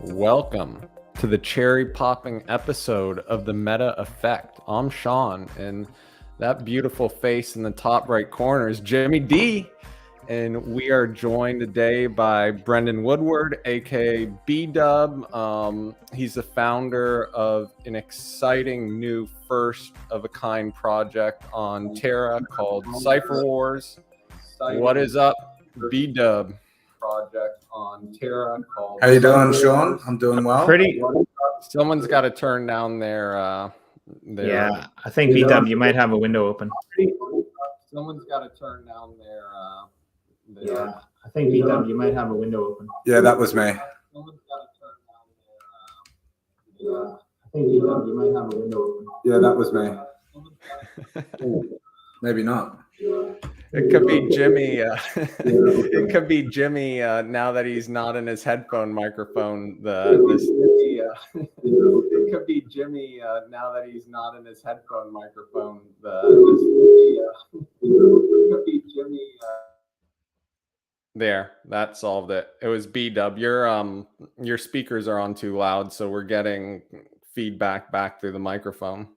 Welcome to the cherry popping episode of the Meta Effect. I'm Sean, and that beautiful face in the top right corner is Jimmy D. And we are joined today by Brendan Woodward, aka B-Dub. He's the founder of an exciting new first of a kind project on Terra called Sifer Wars. What is up, B-Dub? Project on Terra called. How you doing, Sean? I'm doing well. Pretty. Someone's got to turn down their. Yeah, I think B-Dub, you might have a window open. Someone's got to turn down their. Yeah, I think B-Dub, you might have a window open. Yeah, that was me. Someone's got to turn down their. Yeah, I think B-Dub, you might have a window open. Yeah, that was me. Maybe not. It could be Jimmy. It could be Jimmy now that he's not in his headphone microphone. It could be Jimmy now that he's not in his headphone microphone. It could be Jimmy. There, that solved it. It was B-Dub. Your speakers are on too loud, so we're getting feedback back through the microphone.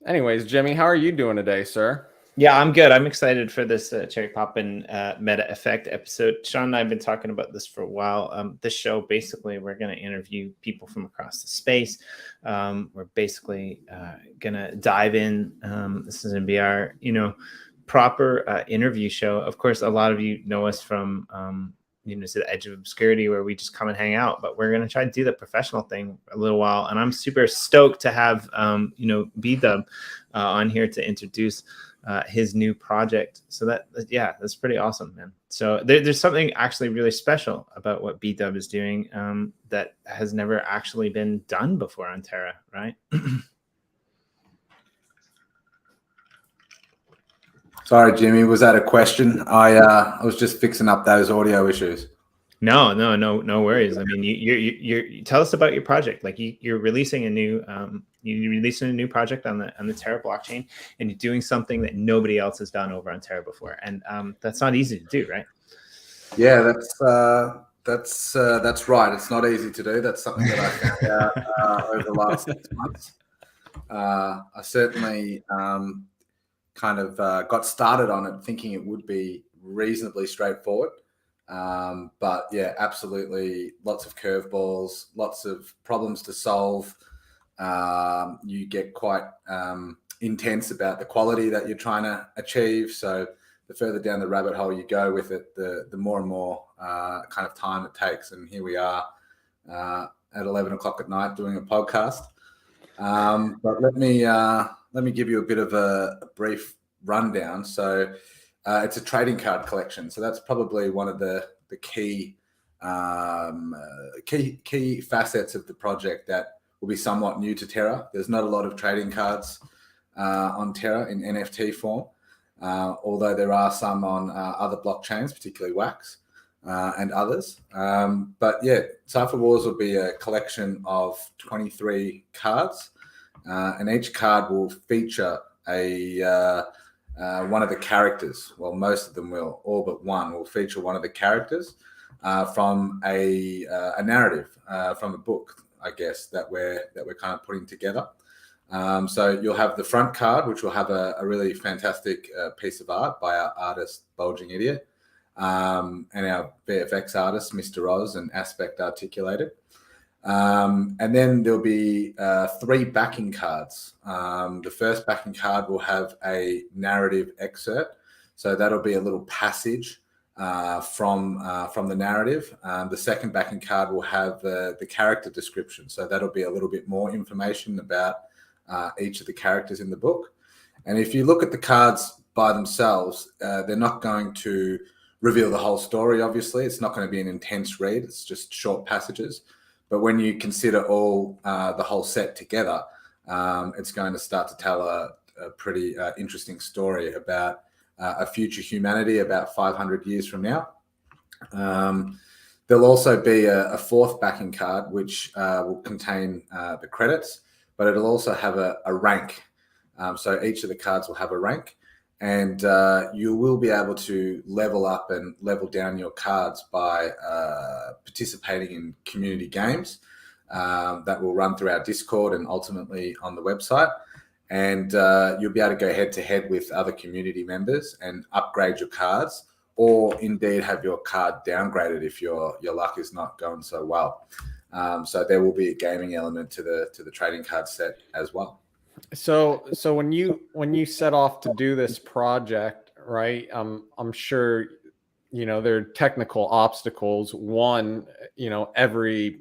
Anyways, Jimmy, how are you doing today, sir? Yeah, I'm good. I'm excited for this Cherry Poppin' Meta Effect episode. Sean and I have been talking about this for a while. This show, basically, we're going to interview people from across the space. We're basically going to dive in. This is going to be our, proper interview show. Of course, a lot of you know us from, to the edge of obscurity where we just come and hang out, but we're going to try to do the professional thing a little while. And I'm super stoked to have, B-Dub on here to introduce his new project. So that's pretty awesome, man. So there's something actually really special about what B-Dub is doing that has never actually been done before on Terra, right? Sorry, Jimmy. Was that a question? I was just fixing up those audio issues. No worries. I mean, you tell us about your project. Like you're releasing a new project on the Terra blockchain, and you're doing something that nobody else has done over on Terra before, and that's not easy to do, right? Yeah, that's right. It's not easy to do. That's something that I found out over the last 6 months. I certainly kind of got started on it thinking it would be reasonably straightforward. But yeah, absolutely lots of curveballs, lots of problems to solve. You get quite intense about the quality that you're trying to achieve. So the further down the rabbit hole you go with it, the more and more kind of time it takes. And here we are at 11 o'clock at night doing a podcast. But let me give you a bit of a brief rundown. So it's a trading card collection. So that's probably one of the key facets of the project that will be somewhat new to Terra. There's not a lot of trading cards on Terra in NFT form, although there are some on other blockchains, particularly Wax and others. But yeah, Sifer Wars will be a collection of 23 cards. And each card will feature one of the characters. Well, most of them will. All but one will feature one of the characters from a narrative from a book, I guess, that we're kind of putting together. So you'll have the front card, which will have a really fantastic piece of art by our artist Bulging Idiot and our VFX artist Mr. Oz and Aspect Articulated. And then there'll be 3 backing cards. The first backing card will have a narrative excerpt. So that'll be a little passage from the narrative. The second backing card will have the character description. So that'll be a little bit more information about each of the characters in the book. And if you look at the cards by themselves, they're not going to reveal the whole story, obviously. It's not going to be an intense read. It's just short passages. But when you consider all the whole set together, it's going to start to tell a pretty interesting story about a future humanity about 500 years from now. There'll also be a 4th backing card, which will contain the credits, but it'll also have a rank. So each of the cards will have a rank. and you will be able to level up and level down your cards by participating in community games that will run through our Discord and ultimately on the website. And you'll be able to go head to head with other community members and upgrade your cards, or indeed have your card downgraded if your luck is not going so well. So there will be a gaming element to the trading card set as well. So when you set off to do this project, right? I'm sure, you know, there are technical obstacles. One, you know, every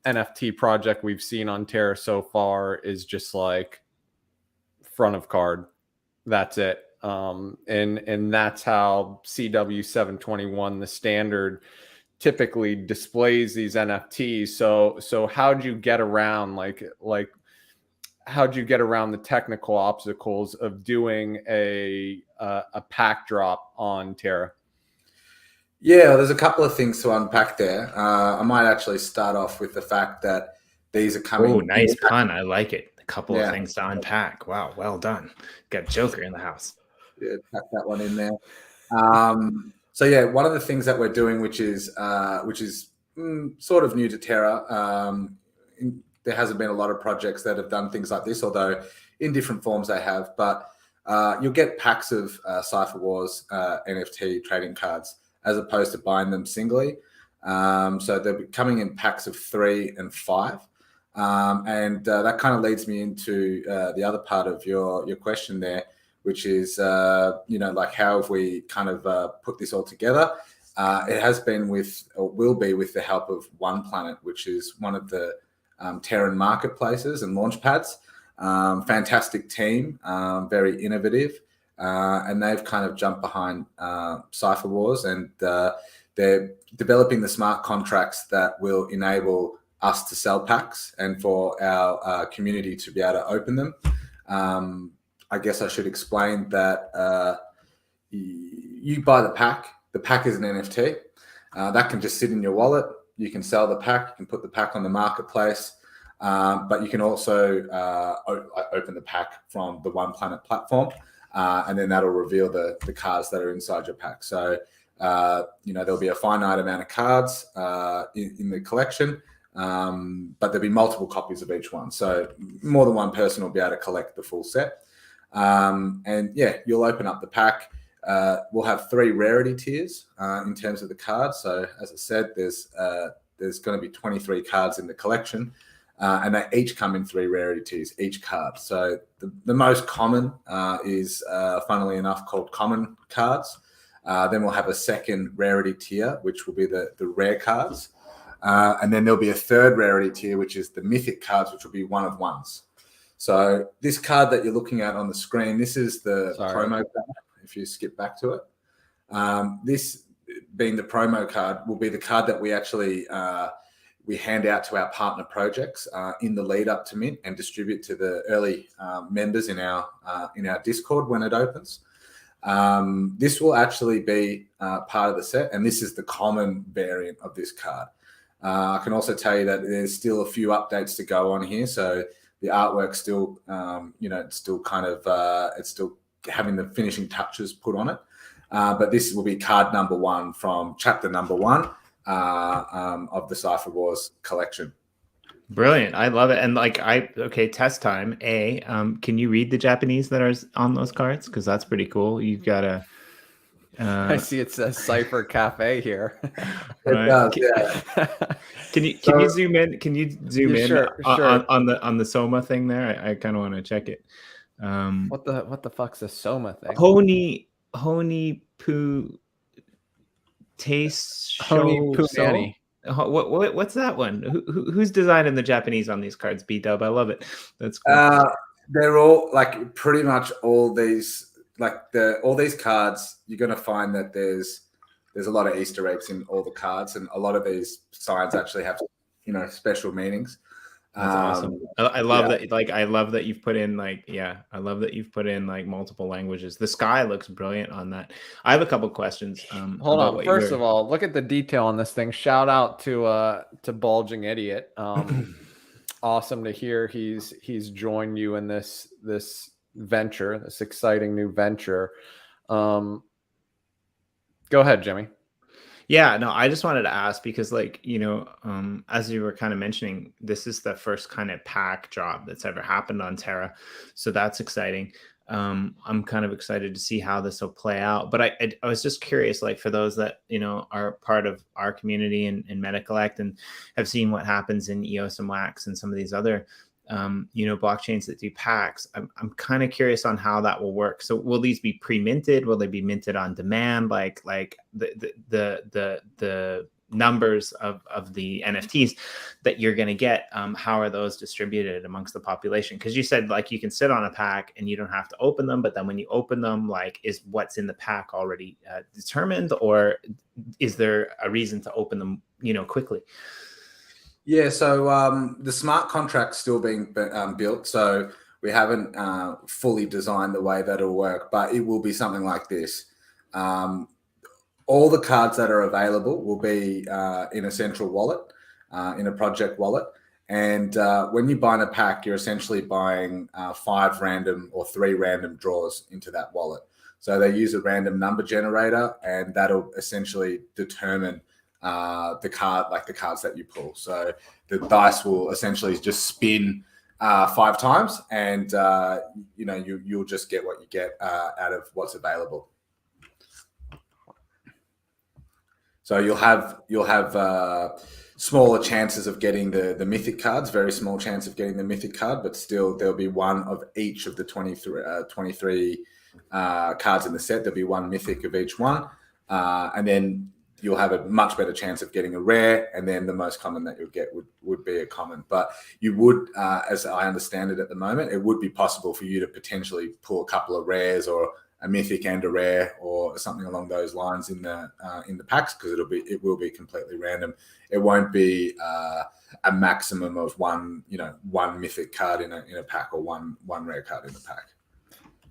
NFT project we've seen on Terra so far is just like front of card. That's it. And that's how CW 721, the standard, typically displays these NFTs. So how'd you get around how'd you get around the technical obstacles of doing a pack drop on Terra? Yeah, there's a couple of things to unpack there. I might actually start off with the fact that these are coming. Oh, nice pun. I like it. A couple of things to unpack. Wow, well done. Got Joker in the house. Yeah, pack that one in there. So yeah, one of the things that we're doing, which is sort of new to Terra. There hasn't been a lot of projects that have done things like this, although in different forms they have. But you'll get packs of Sifer Wars NFT trading cards as opposed to buying them singly. So they'll be coming in packs of 3 and 5. And that kind of leads me into the other part of your question there, which is, you know, like how have we kind of put this all together? It has been or will be with the help of One Planet, which is one of the Terran marketplaces and launch pads. Fantastic team, very innovative. And they've kind of jumped behind Sifer Wars, and they're developing the smart contracts that will enable us to sell packs and for our community to be able to open them. I guess I should explain that you buy the pack. The pack is an NFT. That can just sit in your wallet. You can sell the pack. You can put the pack on the marketplace. But you can also open the pack from the One Planet platform. And then that'll reveal the cards that are inside your pack. So, you know, there'll be a finite amount of cards in the collection, but there'll be multiple copies of each one. So more than one person will be able to collect the full set. And yeah, you'll open up the pack. We'll have 3 rarity tiers in terms of the cards. So as I said, there's going to be 23 cards in the collection. And they each come in 3 rarity tiers, each card. So the most common is, funnily enough, called common cards. Then we'll have a second rarity tier, which will be the rare cards. And then there'll be a third rarity tier, which is the mythic cards, which will be one of ones. So this card that you're looking at on the screen, this is the promo card, if you skip back to it. This being the promo card will be the card that we actually we hand out to our partner projects in the lead up to mint and distribute to the early members in our Discord when it opens. This will actually be part of the set, and this is the common variant of this card. I can also tell you that there's still a few updates to go on here, so the artwork still, you know, it's still kind of it's still having the finishing touches put on it. But this will be card number 1 from chapter number 1. Of the Sifer Wars collection. Brilliant. I love it. And like, okay, test time. Can you read the Japanese that are on those cards? Because that's pretty cool. You've got a I see it says Sifer Cafe here. It does, yeah. Can you zoom in? Can you zoom in sure. on the Soma thing there? I kind of want to check it. What the fuck's the Soma thing? Honi Poo Taste Honi Poo Show. Nanny. What's that one? Who's designing the Japanese on these cards? B-Dub, I love it. That's cool. They're all like pretty much all these all these cards. You're gonna find that there's a lot of Easter eggs in all the cards, and a lot of these signs actually have, you know, special meanings. That's awesome. I love that. Like, I love that you've put in I love that you've put in like multiple languages. The sky looks brilliant on that. I have a couple questions. Hold on. First of all, look at the detail on this thing. Shout out to Bulging Idiot. Awesome to hear he's joined you in this venture, this exciting new venture. Go ahead, Jimmy. Yeah, no, I just wanted to ask because, as you were kind of mentioning, this is the first kind of pack drop that's ever happened on Terra, so that's exciting. I'm kind of excited to see how this will play out. But I was just curious, like for those that are part of our community and MetaCollect and have seen what happens in EOS and Wax and some of these other blockchains that do packs. I'm kind of curious on how that will work. So will these be pre-minted? Will they be minted on demand? Like the numbers of the NFTs that you're going to get, how are those distributed amongst the population? Because you said like you can sit on a pack and you don't have to open them, but then when you open them, like is what's in the pack already determined, or is there a reason to open them quickly? Yeah, so the smart contract's still being built, so we haven't fully designed the way that it'll work, but it will be something like this. All the cards that are available will be in a central wallet, in a project wallet. And when you buy in a pack, you're essentially buying 5 random or 3 random draws into that wallet. So they use a random number generator, and that'll essentially determine the cards that you pull. So the dice will essentially just spin 5 times, and you'll just get what you get out of what's available. So you'll have smaller chances of getting the mythic cards, very small chance of getting the mythic card, but still there'll be one of each of the 23 cards in the set. There'll be one mythic of each one, and then you'll have a much better chance of getting a rare, and then the most common that you'll get would be a common. But you would, as I understand it at the moment, it would be possible for you to potentially pull a couple of rares or a mythic and a rare or something along those lines in the packs, because it will be completely random. It won't be a maximum of one mythic card in a pack or one rare card in the pack.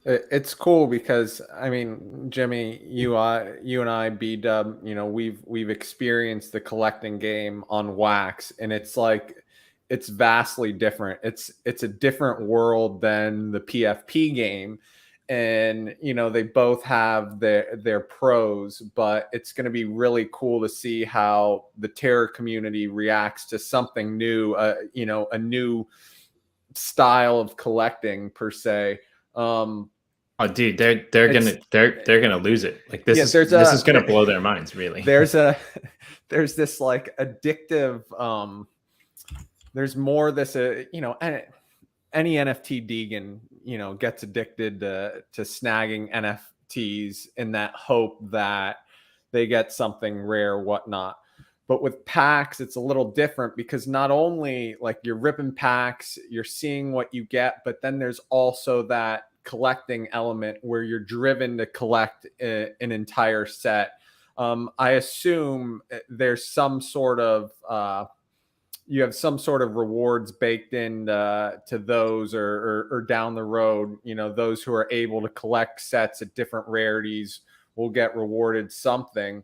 It's cool because, I mean, Jimmy, you and I, B-Dub, we've experienced the collecting game on Wax, and it's like, it's vastly different. It's a different world than the PFP game. And, they both have their pros, but it's going to be really cool to see how the Terra community reacts to something new, a new style of collecting per se. Oh, dude, they're gonna lose it. Like this is gonna blow their minds. Really, there's this like addictive. There's more this any NFT deegan gets addicted to snagging NFTs in that hope that they get something rare, whatnot. But with packs, it's a little different because not only like you're ripping packs, you're seeing what you get, but then there's also that collecting element where you're driven to collect an entire set. I assume there's some sort of you have some sort of rewards baked in to those, or down the road, those who are able to collect sets at different rarities will get rewarded something.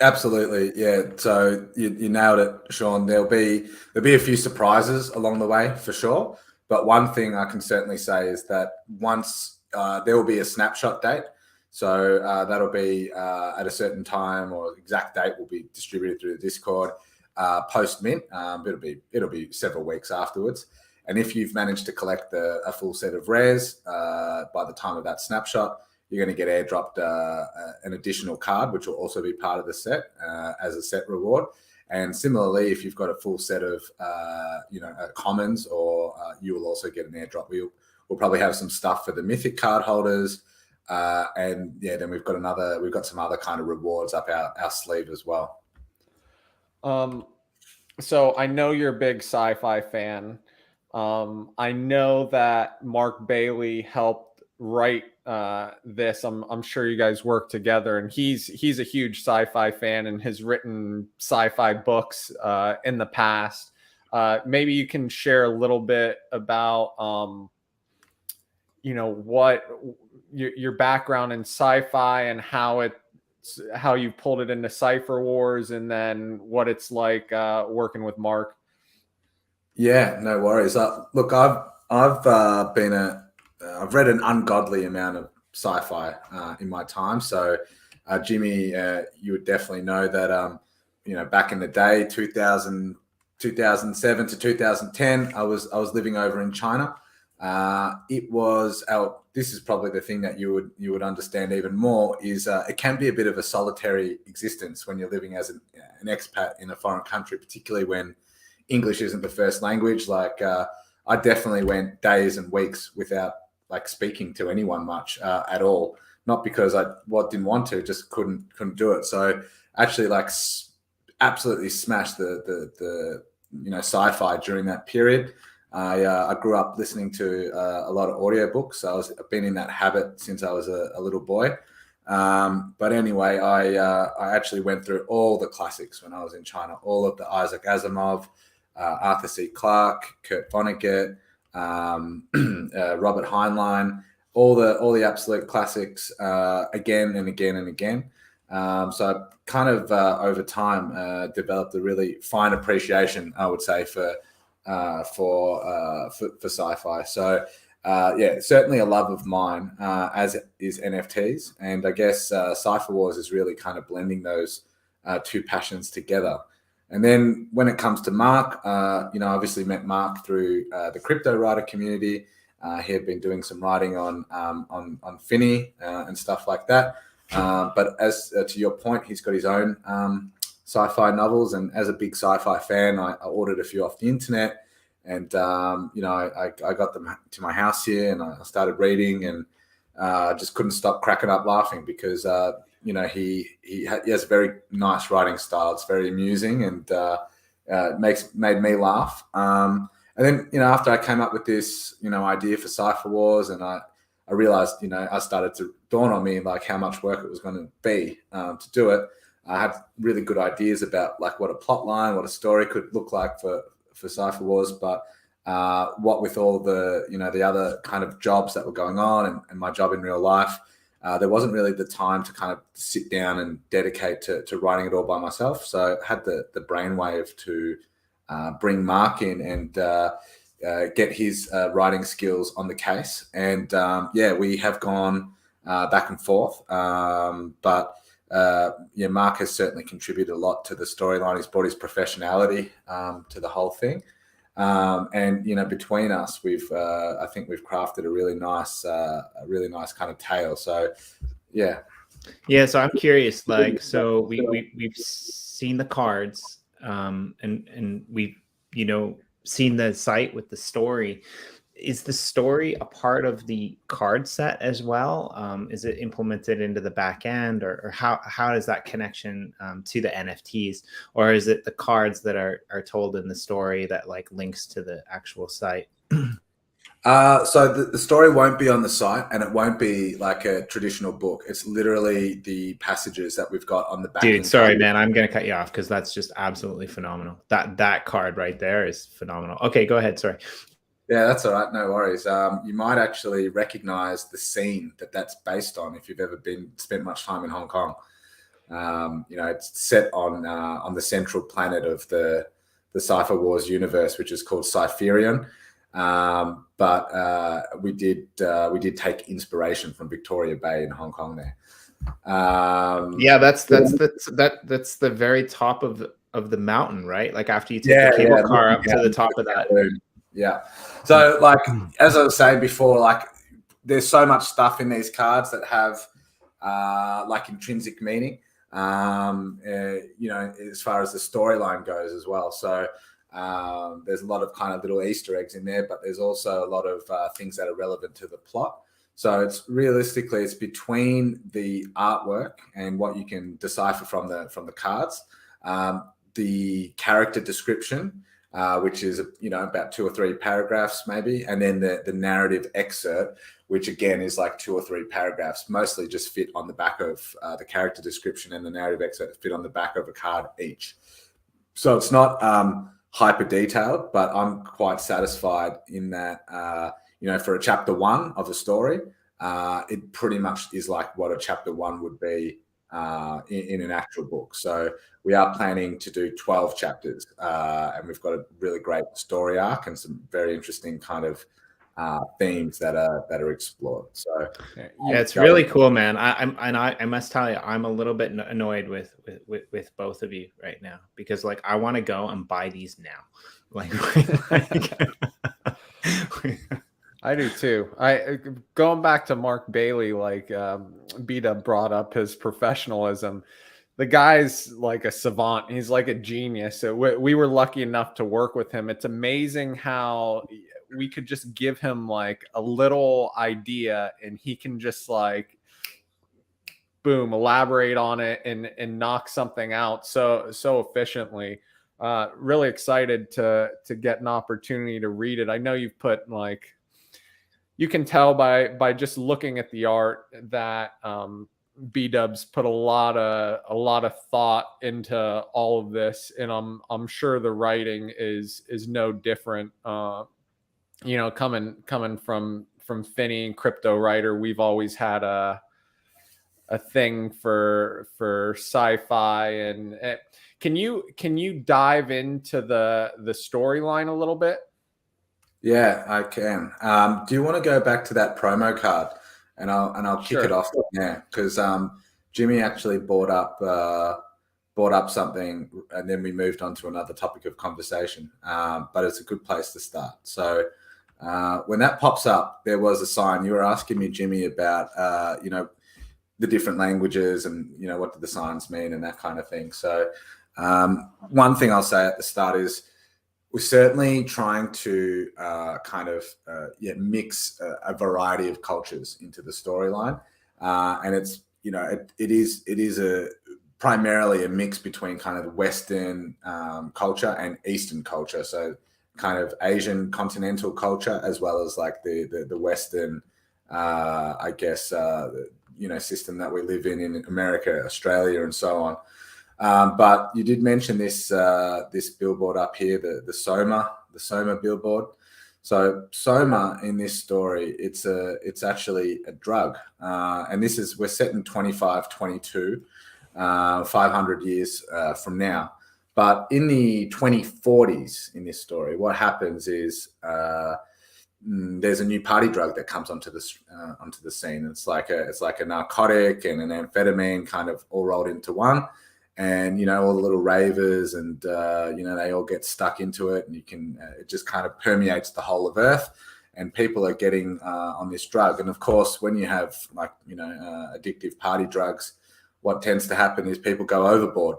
Absolutely, yeah. So you nailed it, Sean. There'll be a few surprises along the way for sure. But one thing I can certainly say is that once there will be a snapshot date, so that'll be at a certain time, or exact date will be distributed through the Discord post mint. It'll be several weeks afterwards. And if you've managed to collect a full set of rares by the time of that snapshot, you're going to get airdropped an additional card, which will also be part of the set as a set reward. And similarly, if you've got a full set of commons, or you will also get an airdrop. We'll probably have some stuff for the mythic card holders, and yeah, then we've got some other kind of rewards up our sleeve as well. So I know you're a big sci-fi fan. I know that Mark Bailey helped write this. I'm sure you guys work together, and he's a huge sci-fi fan and has written sci-fi books in the past. Maybe you can share a little bit about what your background in sci-fi and how you pulled it into Sifer Wars, and then what it's like working with Mark. Yeah, no worries. Look, I've been a I've read an ungodly amount of sci-fi in my time. So, Jimmy, you would definitely know that, back in the day, 2007 to 2010, I was living over in China. This is probably the thing that you would understand even more is it can be a bit of a solitary existence when you're living as an expat in a foreign country, particularly when English isn't the first language. Like I definitely went days and weeks without like speaking to anyone much at all. Not because I didn't want to, just couldn't do it. So actually, like absolutely smashed the sci-fi during that period. I grew up listening to a lot of audiobooks. I've been in that habit since I was a little boy. But anyway, I actually went through all the classics when I was in China, all of the Isaac Asimov, Arthur C. Clarke, Kurt Vonnegut, Robert Heinlein, all the absolute classics again and again and again. So I kind of over time developed a really fine appreciation, I would say, for sci-fi. So certainly a love of mine, as is NFTs, and I guess Sifer Wars is really kind of blending those two passions together. And then when it comes to Mark, obviously met Mark through the crypto writer community. He had been doing some writing on Finny and stuff like that. But as to your point, he's got his own sci-fi novels, and as a big sci-fi fan, I ordered a few off the internet, and I got them to my house here, and I started reading, and just couldn't stop cracking up laughing because he has a very nice writing style. It's very amusing, and made me laugh. And then after I came up with this idea for Sifer Wars, and I realized I started to dawn on me like how much work it was going to be to do it. I had really good ideas about like what a plot line, what a story could look like for Sifer Wars, but what with all the the other kind of jobs that were going on and my job in real life, there wasn't really the time to kind of sit down and dedicate to writing it all by myself. So I had the brainwave to bring Mark in and get his writing skills on the case. And we have gone back and forth. But Mark has certainly contributed a lot to the storyline. He's brought his professionality to the whole thing. And between us, I think we've crafted a really nice kind of tale. So yeah. So I'm curious, like, so we've seen the cards, and we've seen the site with the story. Is the story a part of the card set as well? Is it implemented into the back end, or how is that connection to the NFTs, or is it the cards that are told in the story that like links to the actual site? So the story won't be on the site, and it won't be like a traditional book. It's literally the passages that we've got on the back. Dude, sorry, man, I'm going to cut you off because that's just absolutely phenomenal. That card right there is phenomenal. Okay, go ahead. Sorry. Yeah, that's all right. No worries. You might actually recognize the scene that's based on if you've ever spent much time in Hong Kong. It's set on the central planet of the Sifer Wars universe, which is called Cypherion. But we did take inspiration from Victoria Bay in Hong Kong there. That's the very top of the mountain, right? Like after you take the cable car up to the top of that. Yeah. So like, as I was saying before, like there's so much stuff in these cards that have like intrinsic meaning, as far as the storyline goes as well. So there's a lot of kind of little Easter eggs in there, but there's also a lot of things that are relevant to the plot. So it's between the artwork and what you can decipher from the cards, the character description, which is about 2 or 3 paragraphs maybe, and then the narrative excerpt, which again is like 2 or 3 paragraphs, mostly just fit on the back of the character description, and the narrative excerpt fit on the back of a card each. So it's not hyper detailed, but I'm quite satisfied in that for a chapter 1 of a story, it pretty much is like what a chapter 1 would be in an actual book. So we are planning to do 12 chapters, and we've got a really great story arc and some very interesting kind of themes that are explored. So yeah, it's really cool, man. I must tell you, I'm a little bit annoyed with both of you right now, because like I want to go and buy these now. Like I do too. Going back to Mark Bailey, like B-Dub brought up his professionalism. The guy's like a savant. He's like a genius. So we were lucky enough to work with him. It's amazing how we could just give him like a little idea and he can just like boom, elaborate on it and knock something out so efficiently. Really excited to get an opportunity to read it. I know you've put like, you can tell by just looking at the art that B-Dub's put a lot of thought into all of this, and I'm sure the writing is no different. You know, coming from Finney and Crypto Writer, we've always had a thing for sci-fi, and can you dive into the storyline a little bit? Yeah, I can. Do you want to go back to that promo card, and I'll kick Sure. it off there, because Jimmy actually brought up something, and then we moved on to another topic of conversation. But it's a good place to start. So when that pops up, there was a sign. You were asking me, Jimmy, about the different languages and what do the signs mean and that kind of thing. So one thing I'll say at the start is, we're certainly trying to mix a variety of cultures into the storyline, and it's it is primarily a mix between kind of Western culture and Eastern culture, so kind of Asian continental culture, as well as like the Western system that we live in America, Australia, and so on. But you did mention this billboard up here, the Soma billboard. So Soma in this story, it's actually a drug, and we're set in 2522, 500 years from now. But in the 2040s in this story, what happens is there's a new party drug that comes onto the scene. It's like a narcotic and an amphetamine kind of all rolled into one. And all the little ravers and they all get stuck into it, and it just kind of permeates the whole of Earth, and people are getting on this drug. And of course, when you have addictive party drugs, what tends to happen is people go overboard.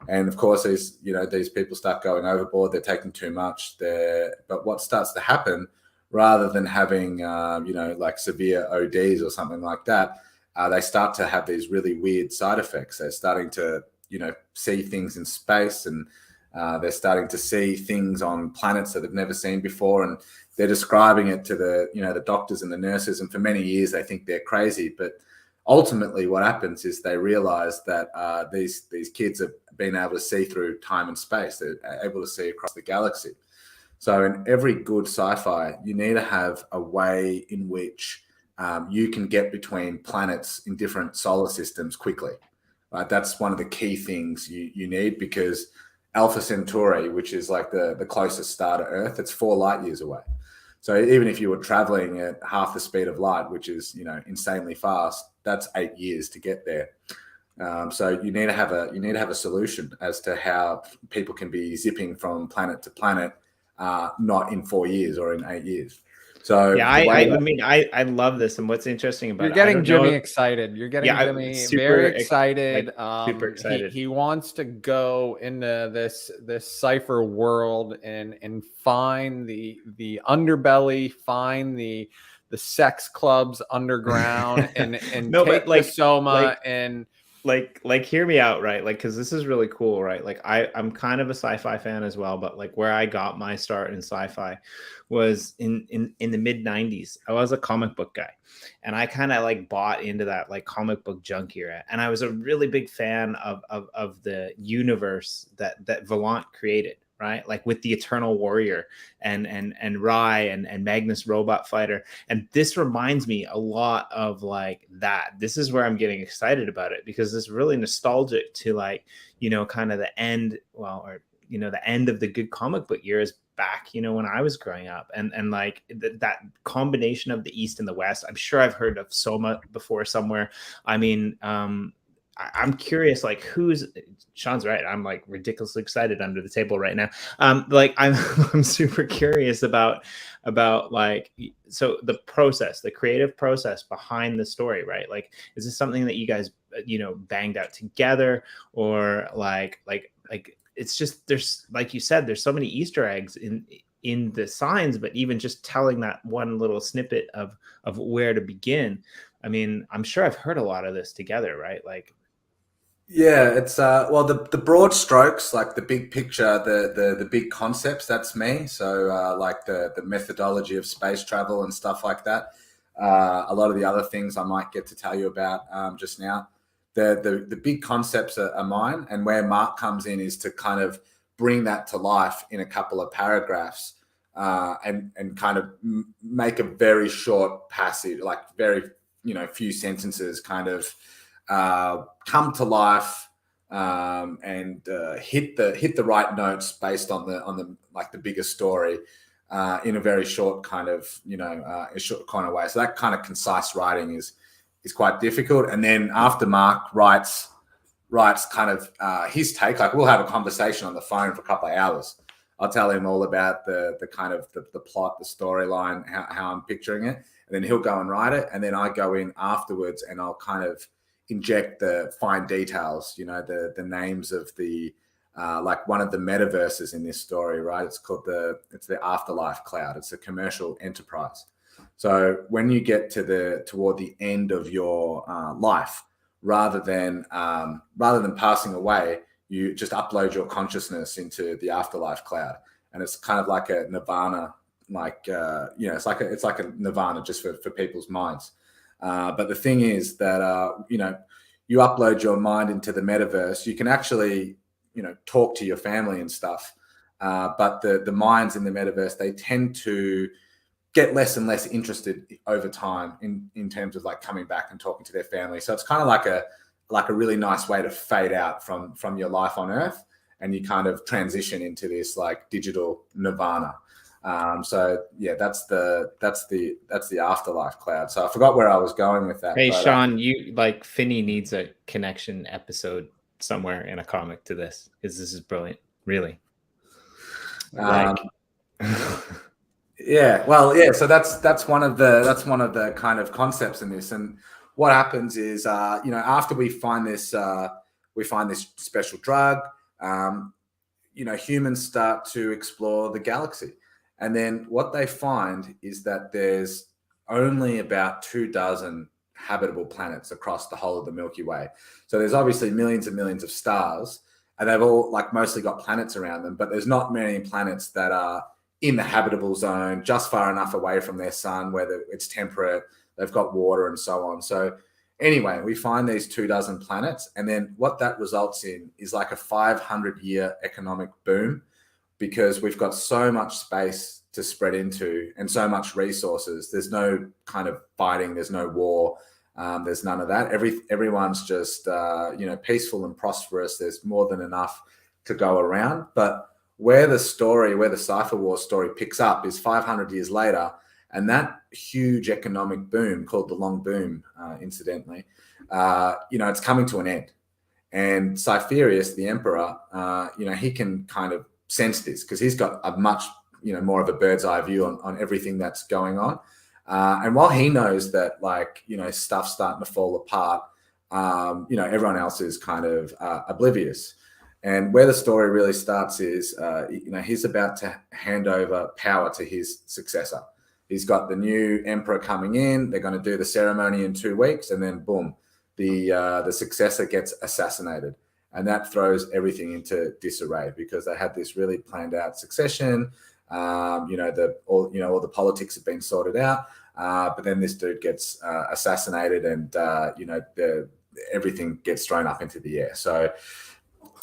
And of course, these people start going overboard. They're taking too much. But what starts to happen, rather than having like severe ODs or something like that, they start to have these really weird side effects. They're starting to, see things in space, and they're starting to see things on planets that they've never seen before. And they're describing it to the doctors and the nurses. And for many years, they think they're crazy. But ultimately, what happens is they realize that these kids have been able to see through time and space. They're able to see across the galaxy. So in every good sci-fi, you need to have a way in which you can get between planets in different solar systems quickly. Right? That's one of the key things you need, because Alpha Centauri, which is like the closest star to Earth, it's 4 light years away. So even if you were traveling at half the speed of light, which is insanely fast, that's 8 years to get there. So you need to have a solution as to how people can be zipping from planet to planet, not in 4 years or in 8 years. So yeah, I love this, and what's interesting about you're getting Jimmy excited. You're getting Jimmy very excited. Super excited. He wants to go into this Sifer world and find the underbelly, find the sex clubs underground, and take the Soma and. Like hear me out, right? Like, because this is really cool, right? Like I'm kind of a sci-fi fan as well, but like where I got my start in sci-fi was in the mid 90s. I was a comic book guy, and I kind of like bought into that like comic book junk era, and I was a really big fan of the universe that Valant created, right? Like with the Eternal Warrior and Rai and Magnus Robot Fighter. And this reminds me a lot of like that. This is where I'm getting excited about it, because it's really nostalgic to like, kind of the end, the end of the good comic book years back, when I was growing up, and like that combination of the East and the West. I'm sure I've heard of Soma before somewhere. I mean, I'm curious, like Sean's right. I'm like ridiculously excited under the table right now. Like I'm super curious about like, so the process, the creative process behind the story, right? Like, is this something that you guys, banged out together, or like it's just, there's, like you said, there's so many Easter eggs in the signs, but even just telling that one little snippet of where to begin. I mean, I'm sure I've heard a lot of this together, right? Like, yeah, it's well, the broad strokes, like the big picture, the big concepts, that's me. So like the methodology of space travel and stuff like that. A lot of the other things I might get to tell you about just now. The big concepts are mine, and where Mark comes in is to kind of bring that to life in a couple of paragraphs, and kind of make a very short passage, like very few sentences, kind of come to life, and hit the right notes based on the like the bigger story, in a very short kind of a short kind of way. So that kind of concise writing is quite difficult. And then after Mark writes kind of his take, like we'll have a conversation on the phone for a couple of hours. I'll tell him all about the kind of the plot, the storyline, how I'm picturing it, and then he'll go and write it, and then I go in afterwards and I'll kind of inject the fine details, the names of the like one of the metaverses in this story, right? It's called the Afterlife Cloud. It's a commercial enterprise. So when you get toward the end of your life, rather than passing away, you just upload your consciousness into the Afterlife Cloud, and it's kind of like a nirvana, like it's like a nirvana just for people's minds. But the thing is that you upload your mind into the metaverse. You can actually talk to your family and stuff, but the minds in the metaverse, they tend to get less and less interested over time in terms of like coming back and talking to their family. So it's kind of like a really nice way to fade out from your life on Earth, and you kind of transition into this like digital nirvana. So yeah, that's the Afterlife Cloud. So I forgot where I was going with that. Hey, but, Sean, you like Finney needs a connection episode somewhere in a comic to this, because this is brilliant, really. Like, yeah, well, yeah. So that's one of the kind of concepts in this. And what happens is, after we find this special drug, humans start to explore the galaxy. And then what they find is that there's only about 24 habitable planets across the whole of the Milky Way. So there's obviously millions and millions of stars, and they've all like mostly got planets around them, but there's not many planets that are in the habitable zone, just far enough away from their sun where it's temperate, they've got water and so on. So anyway, we find these 24 planets, and then what that results in is like a 500-year economic boom, because we've got so much space to spread into and so much resources. There's no kind of fighting, there's no war, there's none of that. Everyone's just peaceful and prosperous. There's more than enough to go around. But where the Sifer Wars story picks up is 500 years later, and that huge economic boom, called the Long Boom, incidentally, it's coming to an end. And Cypherius, the emperor, he can kind of sense this, because he's got a much more of a bird's eye view on everything that's going on, and while he knows that stuff's starting to fall apart, everyone else is kind of oblivious. And where the story really starts is he's about to hand over power to his successor. He's got the new emperor coming in. They're going to do the ceremony in 2 weeks, and then boom, the successor gets assassinated. And that throws everything into disarray, because they had this really planned out succession. All the politics have been sorted out, but then this dude gets assassinated, and everything gets thrown up into the air. So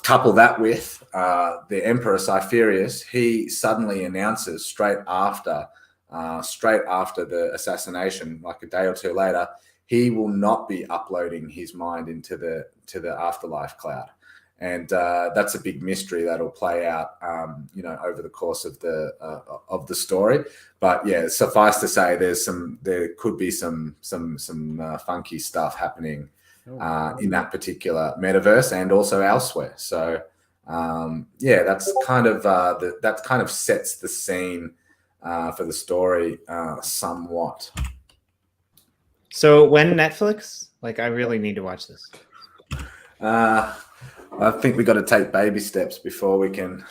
couple that with the Emperor Cypherius, he suddenly announces straight after the assassination, like a day or two later, he will not be uploading his mind into the Afterlife Cloud. And that's a big mystery that'll play out, over the course of the story. But yeah, suffice to say, there could be some funky stuff happening in that particular metaverse and also elsewhere. So that's kind of that kind of sets the scene for the story somewhat. So when Netflix? Like, I really need to watch this. I think we got to take baby steps before we can.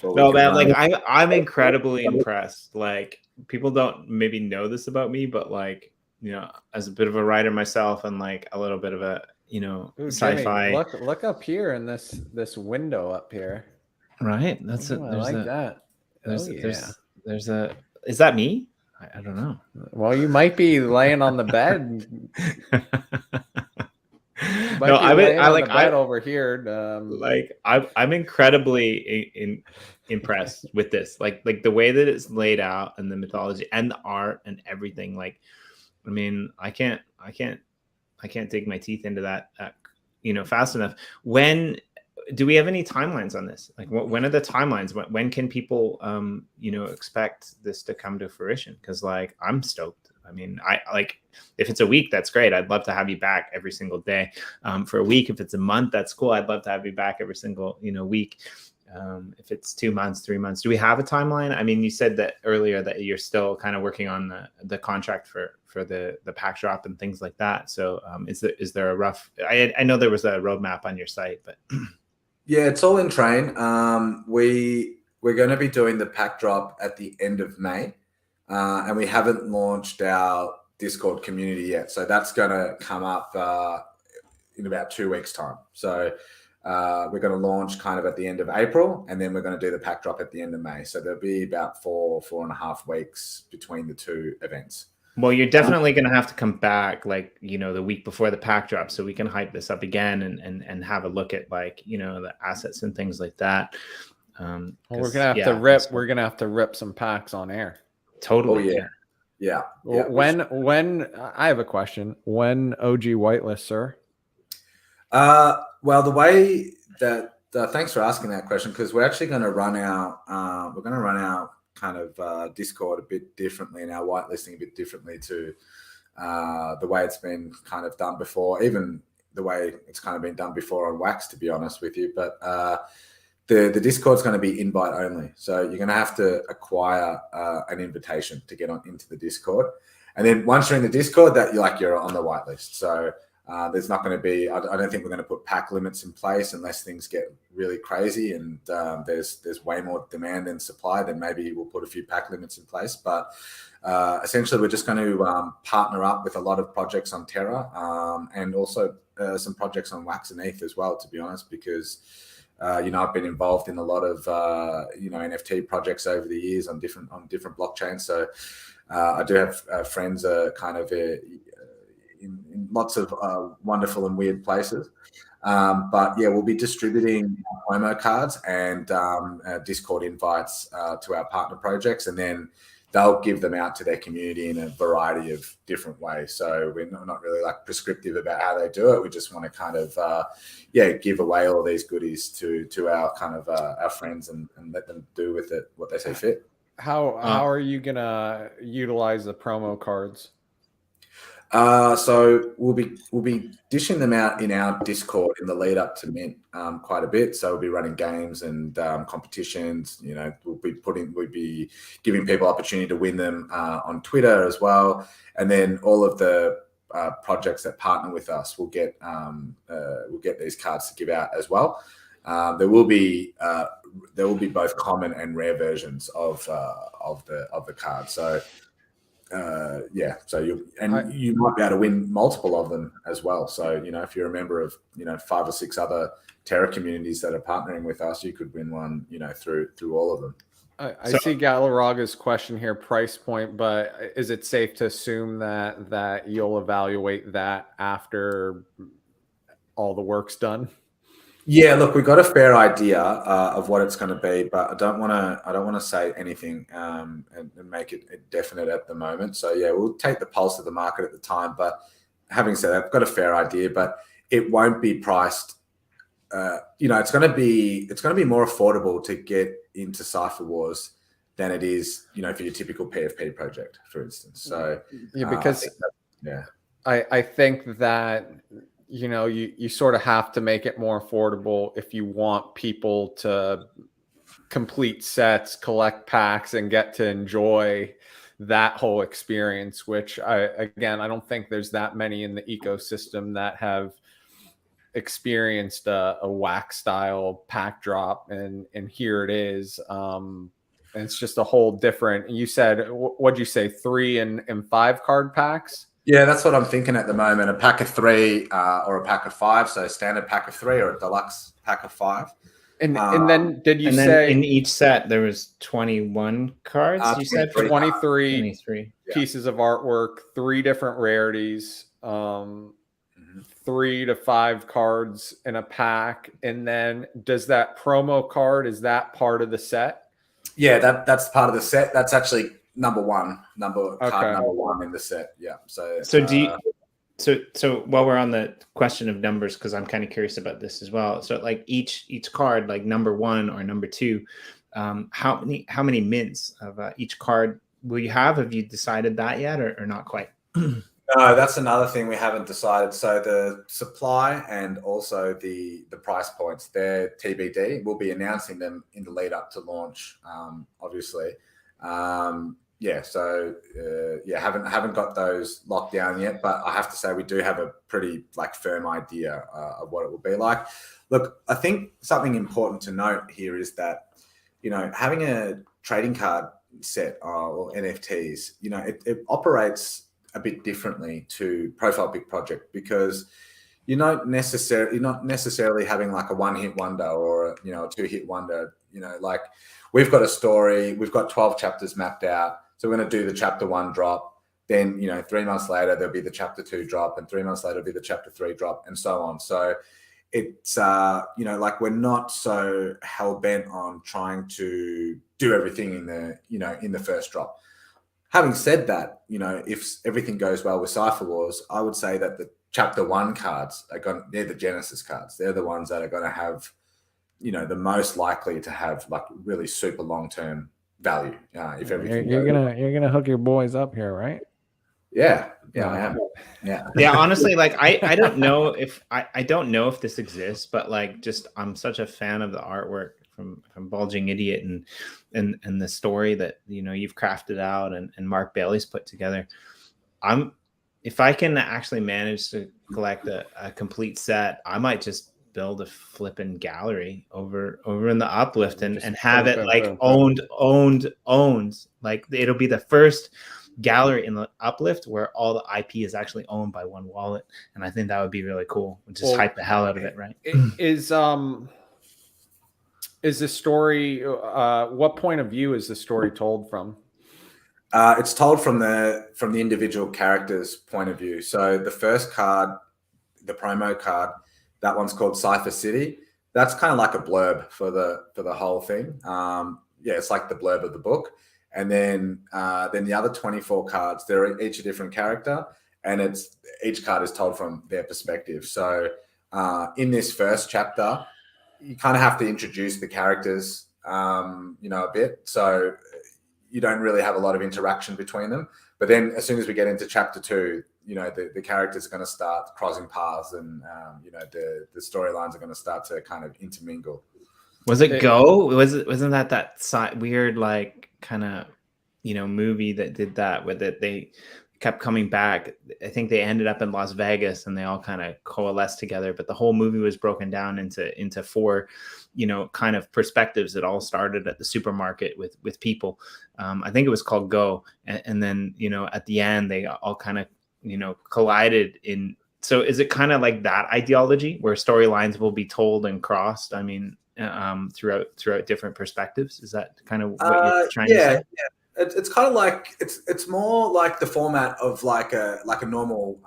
I'm incredibly impressed. Like, people don't maybe know this about me, but like, as a bit of a writer myself and like a little bit of a sci-fi. Jimmy, look up here in this window up here. Right. I like that. There's a. Is that me? I don't know. Well, you might be laying on the bed. Over here. I'm incredibly impressed with this. Like the way that it's laid out and the mythology and the art and everything. Like, I mean, I can't dig my teeth into that, fast enough. When do we have any timelines on this? Like, when are the timelines? When can people, expect this to come to fruition? Because like, I'm stoked. I mean, I like, if it's a week, that's great. I'd love to have you back every single day. For a week, if it's a month, that's cool. I'd love to have you back every single, week. If it's 2 months, 3 months, do we have a timeline? I mean, you said that earlier that you're still kind of working on the contract for the pack drop and things like that. So is there a rough, I know there was a roadmap on your site, but. Yeah, it's all in train. We're going to be doing the pack drop at the end of May. And we haven't launched our Discord community yet. So that's going to come up in about 2 weeks' time. So we're going to launch kind of at the end of April, and then we're going to do the pack drop at the end of May. So there'll be about 4.5 weeks between the two events. Well, you're definitely going to have to come back, like, the week before the pack drop, so we can hype this up again and have a look at, like, the assets and things like that. Well, we're going to have to rip some packs on air. Totally. Oh, yeah. When I have a question, when OG whitelist, sir? Well, the way that thanks for asking that question, because we're actually going to run our kind of Discord a bit differently and our whitelisting a bit differently to the way it's been kind of done before, even the way it's kind of been done before on Wax, to be honest with you. But the Discord's going to be invite only. So you're going to have to acquire an invitation to get into the Discord. And then once you're in the Discord, you're on the whitelist. So there's not going to be, I don't think we're going to put pack limits in place unless things get really crazy and there's way more demand than supply. Then maybe we'll put a few pack limits in place. But essentially, we're just going to partner up with a lot of projects on Terra and also some projects on Wax and ETH as well, to be honest, because I've been involved in a lot of NFT projects over the years on different blockchains. So I do have friends kind of in lots of wonderful and weird places. But yeah, we'll be distributing promo cards and Discord invites to our partner projects, and then they'll give them out to their community in a variety of different ways. So we're not really like prescriptive about how they do it. We just want to kind of, give away all these goodies to our kind of our friends and let them do with it what they see fit. How are you gonna utilize the promo cards? So we'll be dishing them out in our Discord in the lead up to Mint quite a bit. So we'll be running games and competitions. We'll be giving people opportunity to win them on Twitter as well. And then all of the projects that partner with us will get these cards to give out as well. There will be both common and rare versions of the card. So. So you might be able to win multiple of them as well. So, if you're a member of, 5 or 6 other Terra communities that are partnering with us, you could win one, through all of them. I see Galaraga's question here, price point, but is it safe to assume that you'll evaluate that after all the work's done? Yeah, look, we've got a fair idea of what it's going to be, but I don't want to say anything and make it definite at the moment. So yeah, we'll take the pulse of the market at the time. But having said that, I've got a fair idea, but it won't be priced it's going to be more affordable to get into Sifer Wars than it is, for your typical PFP project, for instance. So yeah, because I think that you sort of have to make it more affordable if you want people to complete sets, collect packs, and get to enjoy that whole experience, which I don't think there's that many in the ecosystem that have experienced a wax style pack drop, and here it is. And it's just a whole different, you said, what'd you say, 3 and 5 card packs? Yeah, that's what I'm thinking at the moment. A pack of 3 or a pack of 5. So standard pack of 3 or a deluxe pack of 5. And then did you say then in each set there was 21 cards? You said 23 pieces of artwork, 3 different rarities, 3 to 5 cards in a pack. And then does that promo card, is that part of the set? Yeah, that's part of the set. That's actually card number 1 in the set. Yeah. So while we're on the question of numbers, because I'm kind of curious about this as well. So like each card, like number 1 or number 2, how many mints of each card will you have? Have you decided that yet, or not quite? No, that's another thing we haven't decided. So the supply and also the price points, they're TBD. We'll be announcing them in the lead up to launch, obviously. Haven't got those locked down yet, but I have to say we do have a pretty firm idea of what it will be like. Look, I think something important to note here is that having a trading card set or NFTs, it operates a bit differently to Profile Pic Project, because you're not necessarily having like a one-hit wonder or a 2-hit wonder. We've got a story, we've got 12 chapters mapped out. So we're going to do the chapter 1 drop. Then, 3 months later, there'll be the chapter 2 drop, and 3 months later, it'll be the chapter 3 drop, and so on. So it's, we're not so hell bent on trying to do everything in the first drop. Having said that, if everything goes well with Sifer Wars, I would say that the chapter 1 cards they're the Genesis cards. They're the ones that are going to have, the most likely to have really super long-term value. If everything you're gonna hook your boys up here, right? Yeah, I am. Yeah. Honestly, I don't know if I don't know if this exists, but I'm such a fan of the artwork from Bulging Idiot and the story that you've crafted out and Mark Bailey's put together. If I can actually manage to collect a complete set, I might just build a flipping gallery over in the Uplift and have it owned. It'll be the first gallery in the Uplift where all the IP is actually owned by one wallet, and I think that would be really cool. Just hype the hell out of it, right? Is the story, what point of view is the story told from? It's told from the individual character's point of view. So the first card, the promo card, that one's called Sifer City. That's kind of like a blurb for the whole thing. It's like the blurb of the book. And then the other 24 cards, they're each a different character, and each card is told from their perspective. So in this first chapter, you kind of have to introduce the characters, a bit. So you don't really have a lot of interaction between them. But then as soon as we get into chapter 2, the characters are going to start crossing paths, and the storylines are going to start to kind of intermingle. Was it Go? Wasn't that weird kind of movie that did that, where they kept coming back? I think they ended up in Las Vegas and they all kind of coalesced together, but the whole movie was broken down into 4 kind of perspectives that all started at the supermarket with people. I think it was called Go, and then at the end they all kind of collided in. So is it kind of like that ideology where storylines will be told and crossed, throughout different perspectives? Is that kind of what you're trying to say? Yeah. It's kind of like it's more like the format of like a normal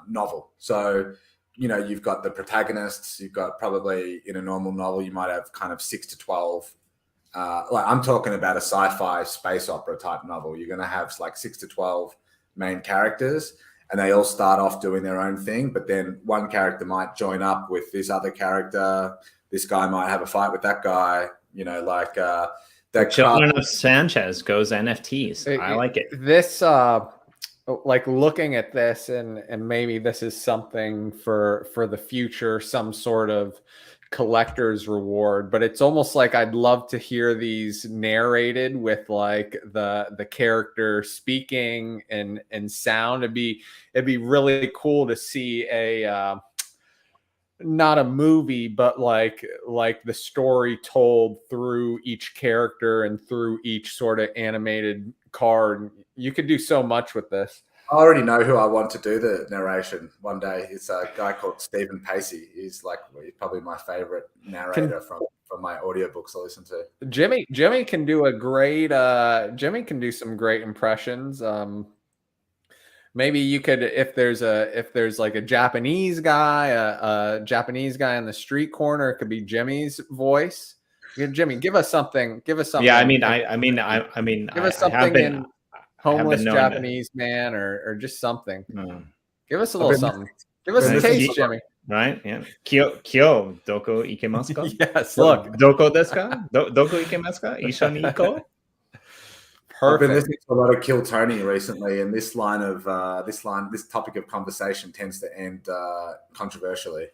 novel. So you've got the protagonists. You've got, probably in a normal novel, you might have kind of 6 to 12. I'm talking about a sci-fi space opera type novel. You're going to have 6 to 12 main characters, and they all start off doing their own thing, but then one character might join up with this other character. This guy might have a fight with that guy, like that. Children of Sanchez goes NFTs. I like it. This like looking at this, and maybe this is something for the future, some sort of collector's reward, but it's almost like I'd love to hear these narrated with like the character speaking and sound. It'd be really cool to see a not a movie, but like the story told through each character and through each sort of animated card. You could do so much with this. I already know who I want to do the narration one day. It's a guy called Stephen Pacey. He's probably my favorite narrator from my audiobooks I listen to. Jimmy can do a great Jimmy can do some great impressions. Maybe you could, if there's like a Japanese guy on the street corner, it could be Jimmy's voice. Jimmy, give us something. Yeah, I mean, give us something in homeless Japanese man, or just something. Give us a little something. Give us a taste, Jimmy. Right? Yeah. Kyo doko ikemasu ka? Yes. Look. Doko desu ka? Doko ikemasu ka? Isho ni iko? Perfect. I've been listening to a lot of Kill Tony recently, and this topic of conversation tends to end controversially.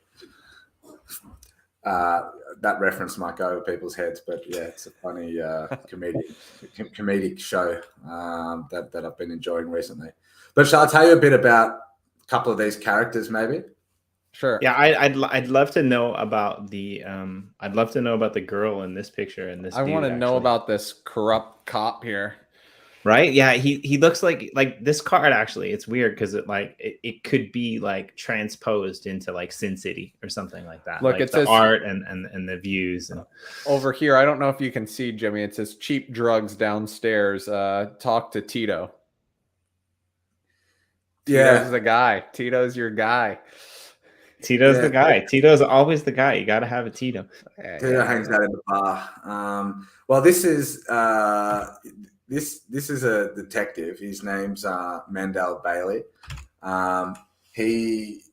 That reference might go over people's heads, but yeah, it's a funny comedic show that I've been enjoying recently. But shall I tell you a bit about a couple of these characters, maybe? Sure. Yeah, I'd love to know about the girl in this picture and this. I want to know about this corrupt cop here. Right? Yeah, he looks like this card. Actually, it's weird because it could be like transposed into like Sin City or something like that. Look, like it says art and the views. And over here, I don't know if you can see, Jimmy. It says cheap drugs downstairs. Talk to Tito. Yeah, Tito's the guy. Tito's your guy. Tito's the guy. Tito's always the guy. You got to have a Tito. Tito hangs out in the bar. Well, this is a detective. His name's Mandel Bailey. He's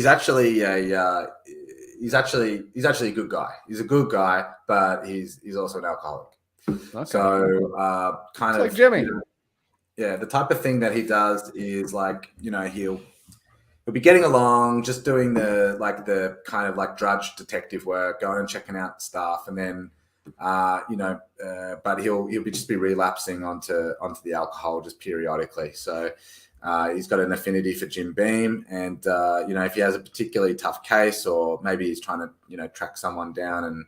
actually a good guy. He's a good guy, but he's also an alcoholic. Okay. So kind it's of like Jimmy. Yeah, the type of thing that he does is like, he'll be getting along, just doing the kind of like drudge detective work, going and checking out stuff, and then but he'll just be relapsing onto the alcohol just periodically. So he's got an affinity for Jim Beam, and if he has a particularly tough case, or maybe he's trying to track someone down and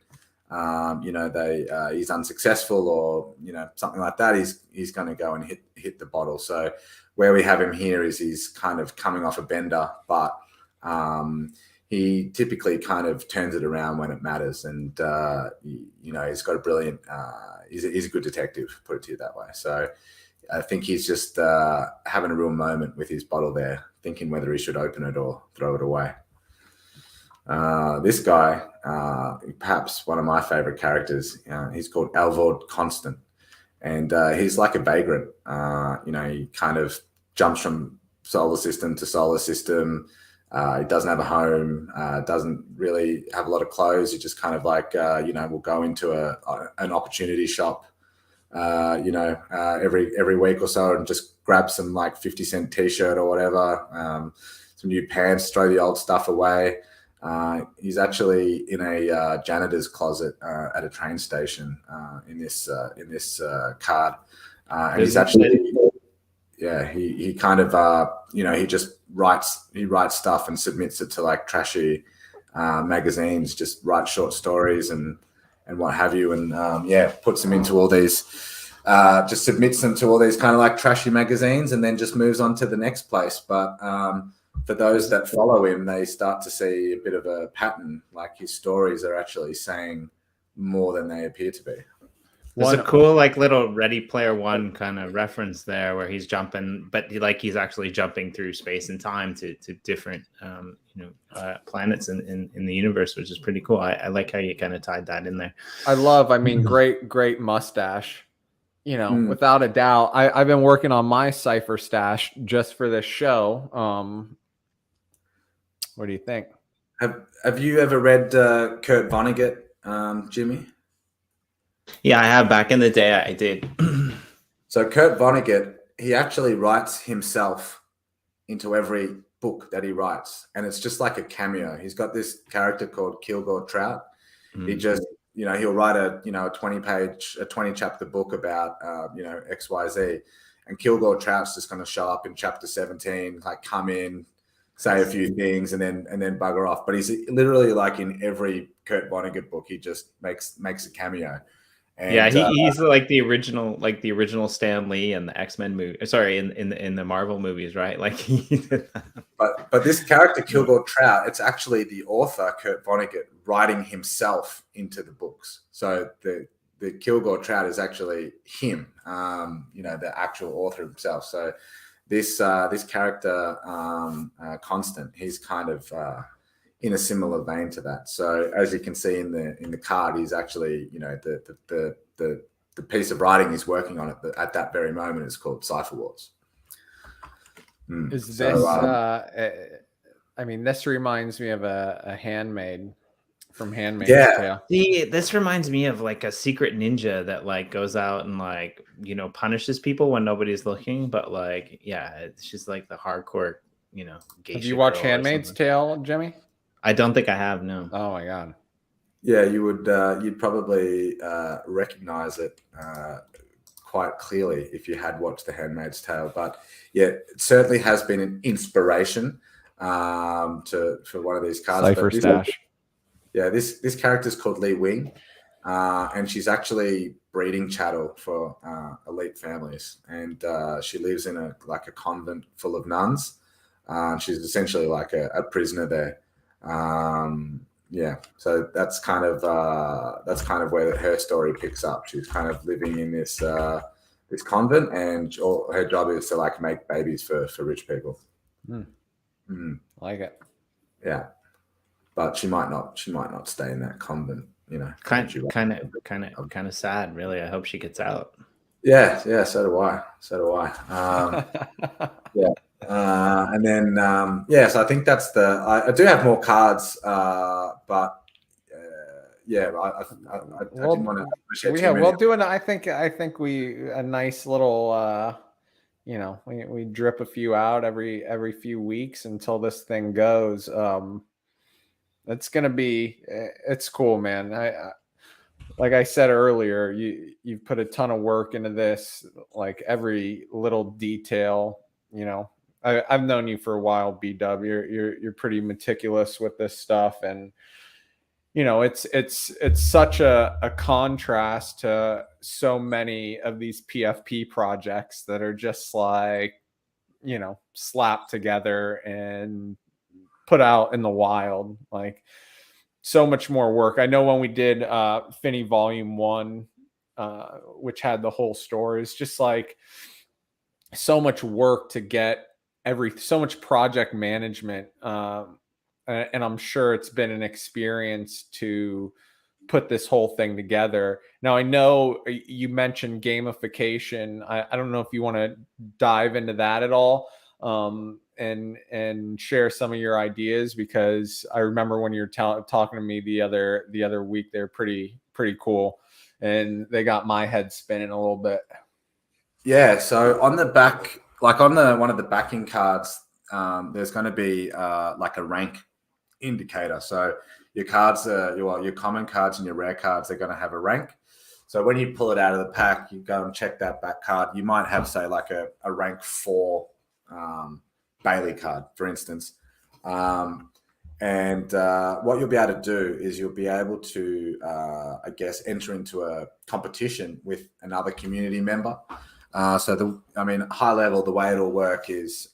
he's unsuccessful, or something like that, he's going to go and hit the bottle. So where we have him here is he's kind of coming off a bender, but he typically kind of turns it around when it matters, and he's got a brilliant. He's a good detective, put it to you that way. So I think he's just having a real moment with his bottle there, thinking whether he should open it or throw it away. This guy, perhaps one of my favorite characters, he's called Alvord Constant, and he's like a vagrant. He kind of jumps from solar system to solar system. He doesn't have a home, doesn't really have a lot of clothes. He just kind of like, will go into an opportunity shop, every week or so, and just grab some like 50-cent t-shirt or whatever, some new pants, throw the old stuff away. He's actually in a janitor's closet at a train station in this card, and he's actually, he kind of he just writes stuff and submits it to like trashy magazines, just writes short stories and what have you, and puts them into all these, just submits them to all these kind of like trashy magazines, and then just moves on to the next place. But for those that follow him, they start to see a bit of a pattern, like his stories are actually saying more than they appear to be. There's a cool like little Ready Player One kind of reference there where he's jumping, but he's actually jumping through space and time to different planets in the universe, which is pretty cool. I like how you kind of tied that in there. great mustache. you know, without a doubt, I've been working on my Sifer stash just for this show. What do you think? Have you ever read Kurt Vonnegut, Jimmy? Yeah, I have. Back in the day, I did. So Kurt Vonnegut, he actually writes himself into every book that he writes, and it's just like a cameo. He's got this character called Kilgore Trout. He just, you know, he'll write a 20 chapter book about XYZ, and Kilgore Trout's just going to show up in chapter 17, like come in, say a few things, and then bugger off. But he's literally like in every Kurt Vonnegut book, he just makes a cameo. And, yeah, he's like the original Stan Lee and the X-Men movie. Sorry, in the Marvel movies, right? Like he did that. But this character Kilgore Trout, it's actually the author Kurt Vonnegut writing himself into the books. So the Kilgore Trout is actually him, the actual author himself. So this character Constant, he's kind of in a similar vein to that. So as you can see in the card, he's actually, the piece of writing he's working on at that very moment is called Sifer Wars. Is this? I mean, this reminds me of a Handmaid from Handmaid's Tale. See, this reminds me of like a secret ninja that like goes out and like punishes people when nobody's looking, but like she's like the hardcore Have you watched Handmaid's Tale, Jimmy? I don't think I have. No. Oh my god. Yeah, you would. You'd probably recognize it quite clearly if you had watched The Handmaid's Tale. But yeah, it certainly has been an inspiration for one of these cards. Sifer stash. This character is called Lee Wing, and she's actually breeding chattel for elite families, and she lives in a convent full of nuns. She's essentially like a prisoner there. So that's kind of where her story picks up. She's kind of living in this convent, and her job is to like make babies for rich people. Like it. Yeah, but she might not stay in that convent. Kind of sad, really. I hope she gets out. Yeah. So do I. Yeah. And then, so I think that's I do have more cards, but I didn't want to appreciate too many. We'll do it. I think we a nice little, we drip a few out every few weeks until this thing goes. It's cool, man. Like I said earlier, you've put a ton of work into this, like every little detail, I've known you for a while, B-Dub. You're pretty meticulous with this stuff, and it's such a contrast to so many of these PFP projects that are just like slapped together and put out in the wild. Like so much more work. I know when we did Finney Volume 1, which had the whole story, it's just like so much work to get so much project management, and I'm sure it's been an experience to put this whole thing together. Now, I know you mentioned gamification. I don't know if you want to dive into that at all, and share some of your ideas, because I remember when you were talking to me the other week, they're pretty cool, and they got my head spinning a little bit. Yeah, so on the back, on one of the backing cards, there's going to be like a rank indicator. So your cards, your common cards and your rare cards, they're going to have a rank. So when you pull it out of the pack, you go and check that back card. You might have, say, like a rank 4 Bailey card, for instance. And what you'll be able to do is you'll be able to, enter into a competition with another community member. High level, the way it'll work is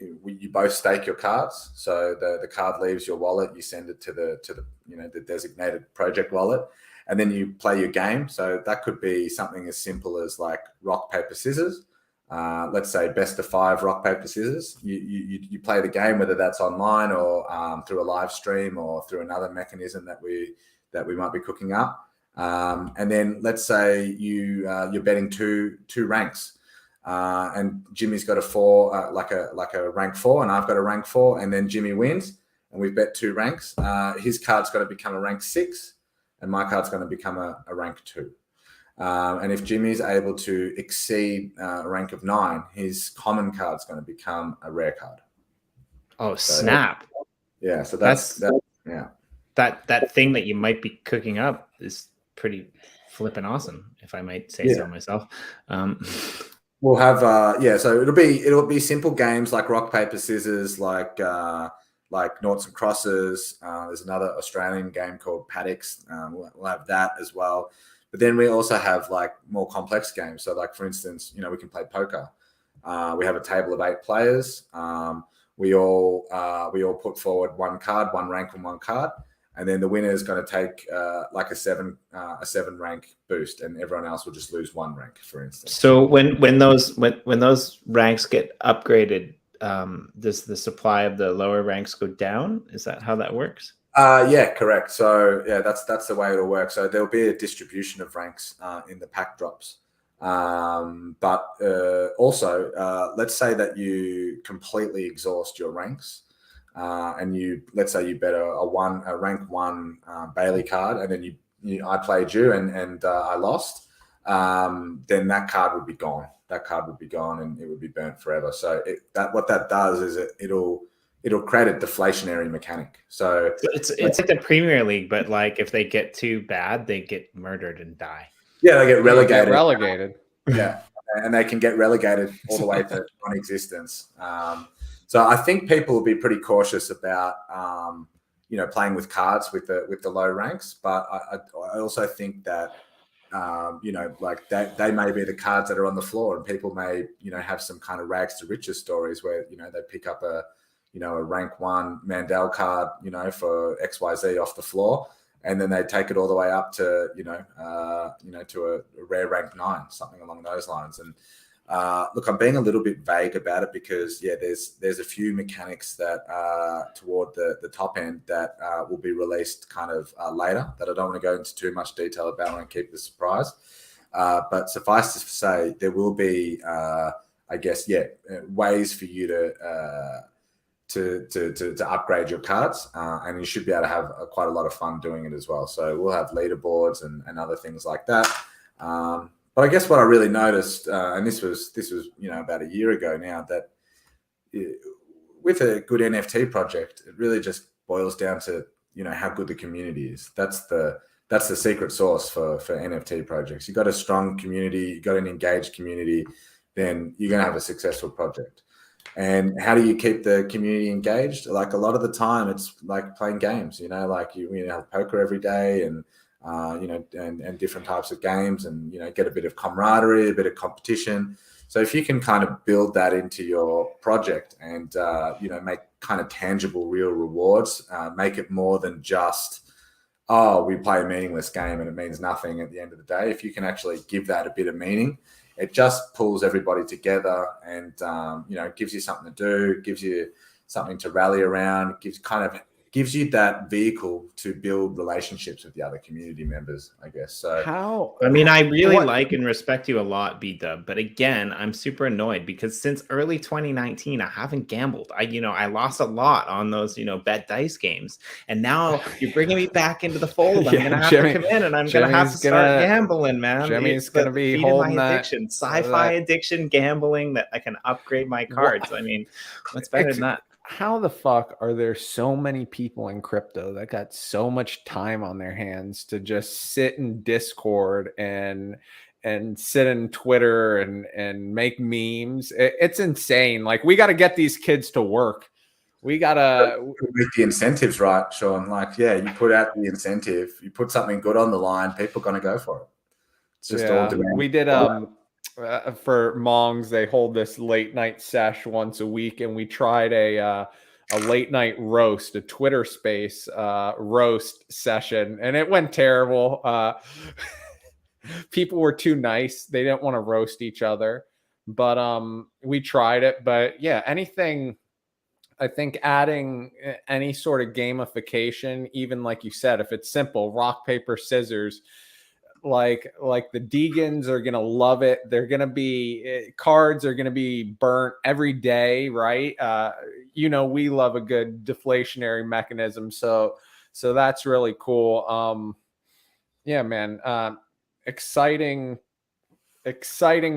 you both stake your cards. So the card leaves your wallet, you send it to the designated project wallet, and then you play your game. So that could be something as simple as like rock, paper, scissors. Let's say best of 5 rock, paper, scissors. You play the game, whether that's online or through a live stream or through another mechanism that we might be cooking up. And then let's say you're betting two ranks, and Jimmy's got a 4, like a rank 4, and I've got a rank 4, and then Jimmy wins, and we've bet 2 ranks. His card's got to become a rank 6, and my card's going to become a rank 2. And if Jimmy's able to exceed a rank of 9, his common card's going to become a rare card. Oh, snap! Yeah, so that's yeah. That thing that you might be cooking up is pretty flipping awesome, if I might say so myself. We'll have so it'll be simple games like rock paper scissors, like noughts and crosses. There's another Australian game called Paddocks. We'll have that as well. But then we also have like more complex games. So like, for instance, we can play poker. We have a table of 8 players. We all put forward 1 card, 1 rank and 1 card. And then the winner is going to take like a 7 rank boost, and everyone else will just lose 1 rank, for instance. So when those ranks get upgraded, does the supply of the lower ranks go down? Is that how that works? Yeah, correct. So yeah, that's the way it'll work. So there'll be a distribution of ranks in the pack drops. But also, let's say that you completely exhaust your ranks, and let's say you bet a rank 1 Bailey card, and then I played you and I lost. Then that card would be gone. That card would be gone, and it would be burnt forever. So what that does is it'll create a deflationary mechanic. So it's like the Premier League, but like if they get too bad, they get murdered and die. Yeah, they get relegated. Yeah, and they can get relegated all the way to non-existence. So I think people will be pretty cautious about playing with cards with the low ranks. But I also think that like they may be the cards that are on the floor, and people may have some kind of rags to riches stories where they pick up a rank 1 Mandel card for XYZ off the floor, and then they take it all the way up to to a rare rank 9, something along those lines. And look, I'm being a little bit vague about it because there's a few mechanics that toward the top end that will be released kind of later that I don't want to go into too much detail about. I want to keep the surprise. But suffice to say, there will be ways for you to upgrade your cards, and you should be able to have quite a lot of fun doing it as well. So we'll have leaderboards and other things like that. But I guess what I really noticed, and this was about a year ago now, that with a good NFT project, it really just boils down to how good the community is. That's the secret sauce for NFT projects. You got a strong community, you got an engaged community, then you're going to have a successful project. And how do you keep the community engaged? Like a lot of the time, it's like playing games. Like you have poker every day, and and different types of games, and get a bit of camaraderie, a bit of competition. So if you can kind of build that into your project and make kind of tangible, real rewards, make it more than just we play a meaningless game and it means nothing at the end of the day. If you can actually give that a bit of meaning, it just pulls everybody together and, gives you something to do, gives you something to rally around, gives you that vehicle to build relationships with the other community members, I guess. So I really like and respect you a lot, B-Dub, but again, I'm super annoyed because since early 2019, I haven't gambled. I lost a lot on those, bet dice games, and now you're bringing me back into the fold. I'm gonna have to come in, and I'm gonna have to start gambling, man. Jimmy's gonna be holding my addiction, sci-fi addiction, gambling that I can upgrade my cards. What's better than that? How the fuck are there so many people in crypto that got so much time on their hands to just sit in Discord and sit in Twitter and make memes? It's insane. Like, we got to get these kids to work. We got to make the incentives right, Sean. Like, you put out the incentive, you put something good on the line, people are going to go for it. It's just all demand. We did for Mongs, they hold this late night sesh once a week, and we tried a late night roast, a Twitter space roast session, and it went terrible. People were too nice. They didn't want to roast each other, but we tried it. But yeah, anything, I think adding any sort of gamification, even like you said, if it's simple, rock, paper, scissors, like the Degans are gonna love it. They're gonna be cards are gonna be burnt every day, right? We love a good deflationary mechanism, so that's really cool. Yeah, man. Exciting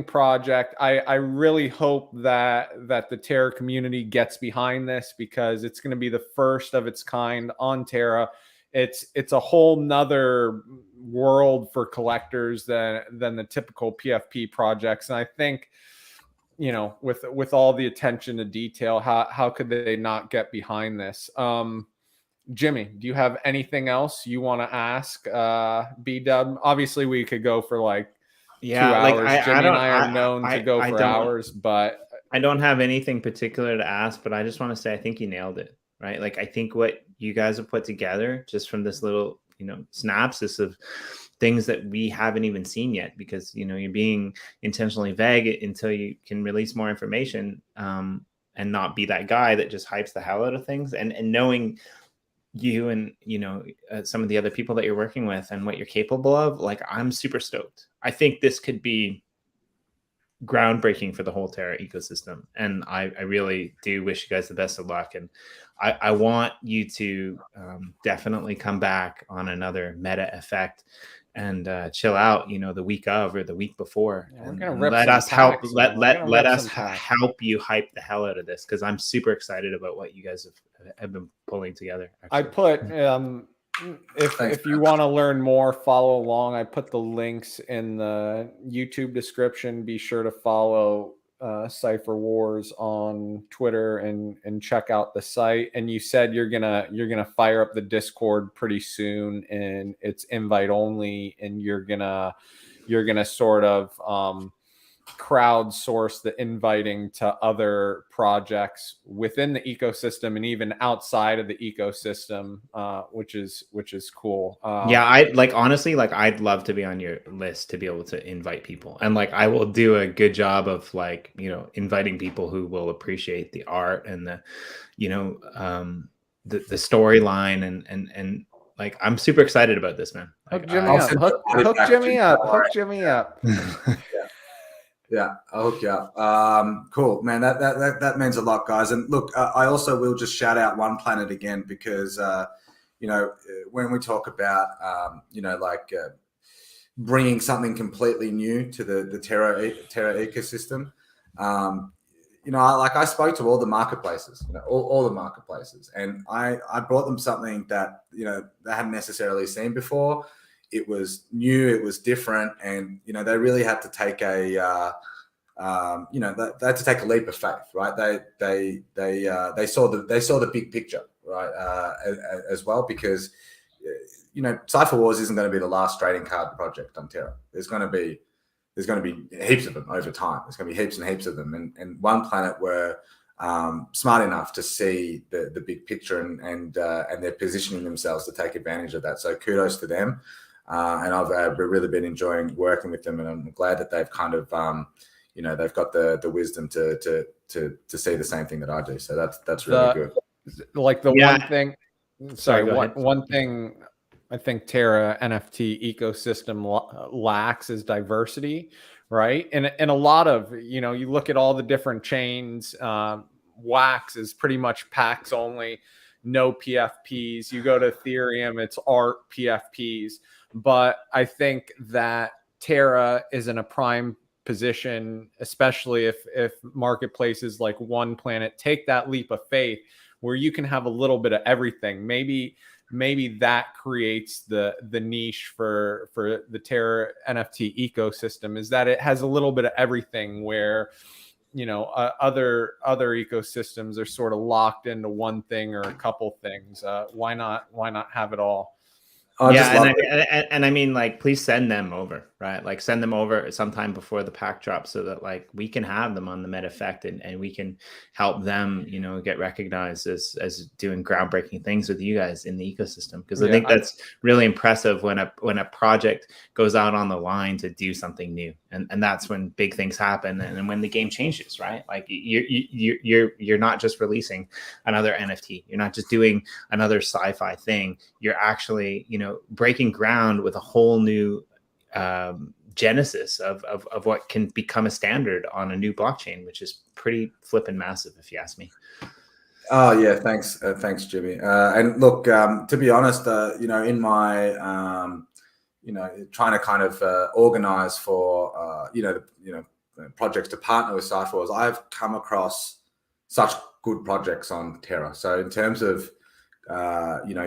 project. I really hope that the Terra community gets behind this, because it's going to be the first of its kind on Terra. It's a whole nother world for collectors than the typical PFP projects. And I think, with all the attention to detail, how could they not get behind this? Jimmy, do you have anything else you want to ask B-Dub? Obviously, we could go for like 2 hours. Jimmy and I are known to go for hours, but I don't have anything particular to ask, but I just want to say I think you nailed it, right? Like, I think what you guys have put together just from this little, synopsis of things that we haven't even seen yet, because, you're being intentionally vague until you can release more information, and not be that guy that just hypes the hell out of things. And knowing you and some of the other people that you're working with and what you're capable of, like, I'm super stoked. I think this could be groundbreaking for the whole Terra ecosystem, and I really do wish you guys the best of luck. And I want you to definitely come back on another Meta Effect and chill out, the week of or the week before, and let us help help you hype the hell out of this, because I'm super excited about what you guys have been pulling together. Actually. I put if you want to learn more, follow along. I put the links in the YouTube description. Be sure to follow Sifer Wars on Twitter and check out the site. And you said you're gonna fire up the Discord pretty soon, and it's invite only, and you're gonna sort of crowdsource the inviting to other projects within the ecosystem and even outside of the ecosystem, which is cool. Yeah, I'd love to be on your list to be able to invite people, and like I will do a good job of like inviting people who will appreciate the art and the the storyline and like I'm super excited about this, man. Hook Jimmy up. Yeah, I'll hook you up. Cool, man. That means a lot, guys. And look, I also will just shout out One Planet again, because when we talk about bringing something completely new to the Terra ecosystem, I spoke to all the marketplaces, all the marketplaces, and I brought them something that they hadn't necessarily seen before. It was new, it was different, and they really had to take they had to take a leap of faith, right? They saw the big picture, right, as well, because Sifer Wars isn't going to be the last trading card project on Terra. There's going to be heaps of them over time. There's going to be heaps and heaps of them, and One Planet were smart enough to see the big picture and they're positioning themselves to take advantage of that. So kudos to them. And I've really been enjoying working with them, and I'm glad that they've kind of, they've got the wisdom to see the same thing that I do. So that's really good. Like one thing, one thing I think Terra NFT ecosystem lacks is diversity, right? And a lot of, you look at all the different chains, Wax is pretty much PAX only, no PFPs. You go to Ethereum, it's art PFPs. But I think that Terra is in a prime position, especially if marketplaces like One Planet take that leap of faith, where you can have a little bit of everything. Maybe that creates the niche for the Terra NFT ecosystem, is that it has a little bit of everything, where other ecosystems are sort of locked into one thing or a couple things. Why not have it all? And I mean, like, please send them over, right? Like, send them over sometime before the pack drops, so that like we can have them on the Meta Effect, and we can help them, get recognized as doing groundbreaking things with you guys in the ecosystem. Because I think that's really impressive when a project goes out on the line to do something new, and that's when big things happen, and when the game changes, right? Like you're not just releasing another NFT, you're not just doing another sci-fi thing, you're actually breaking ground with a whole new genesis of what can become a standard on a new blockchain, which is pretty flippin' massive, if you ask me. Oh yeah, thanks, Jimmy. And look, to be honest, in my trying to kind of organize for projects to partner with Sifer Wars, I've come across such good projects on Terra. So in terms of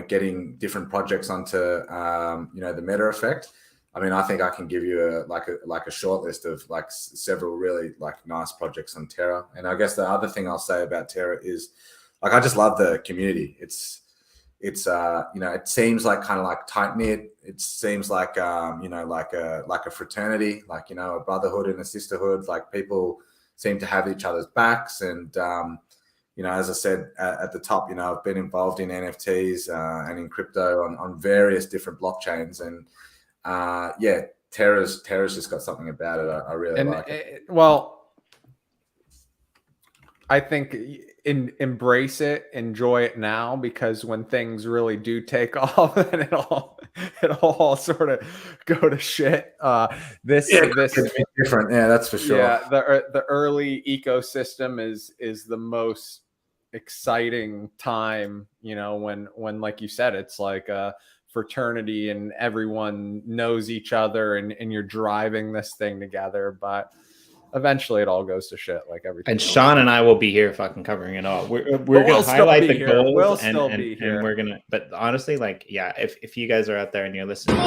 getting different projects onto the Meta Effect, I mean, I think I can give you a short list of like several really like nice projects on Terra. And I guess the other thing I'll say about Terra is, like, I just love the community. It seems like kind of like tight knit. It seems like like a fraternity, like a brotherhood and a sisterhood. Like, people seem to have each other's backs. And as I said at the top, I've been involved in NFTs and in crypto on various different blockchains. And Terra's just got something about it. I really like it. Well, I think embrace it, enjoy it now, because when things really do take off, then it'll all sort of go to shit. This different, yeah, that's for sure. Yeah, the early ecosystem is the most exciting time. When like you said, it's like a fraternity and everyone knows each other, and you're driving this thing together. But eventually it all goes to shit, like everything. And Sean and I will be here fucking covering it all. We're gonna highlight the goals, and we're gonna, but honestly, like, yeah, if you guys are out there and you're listening, so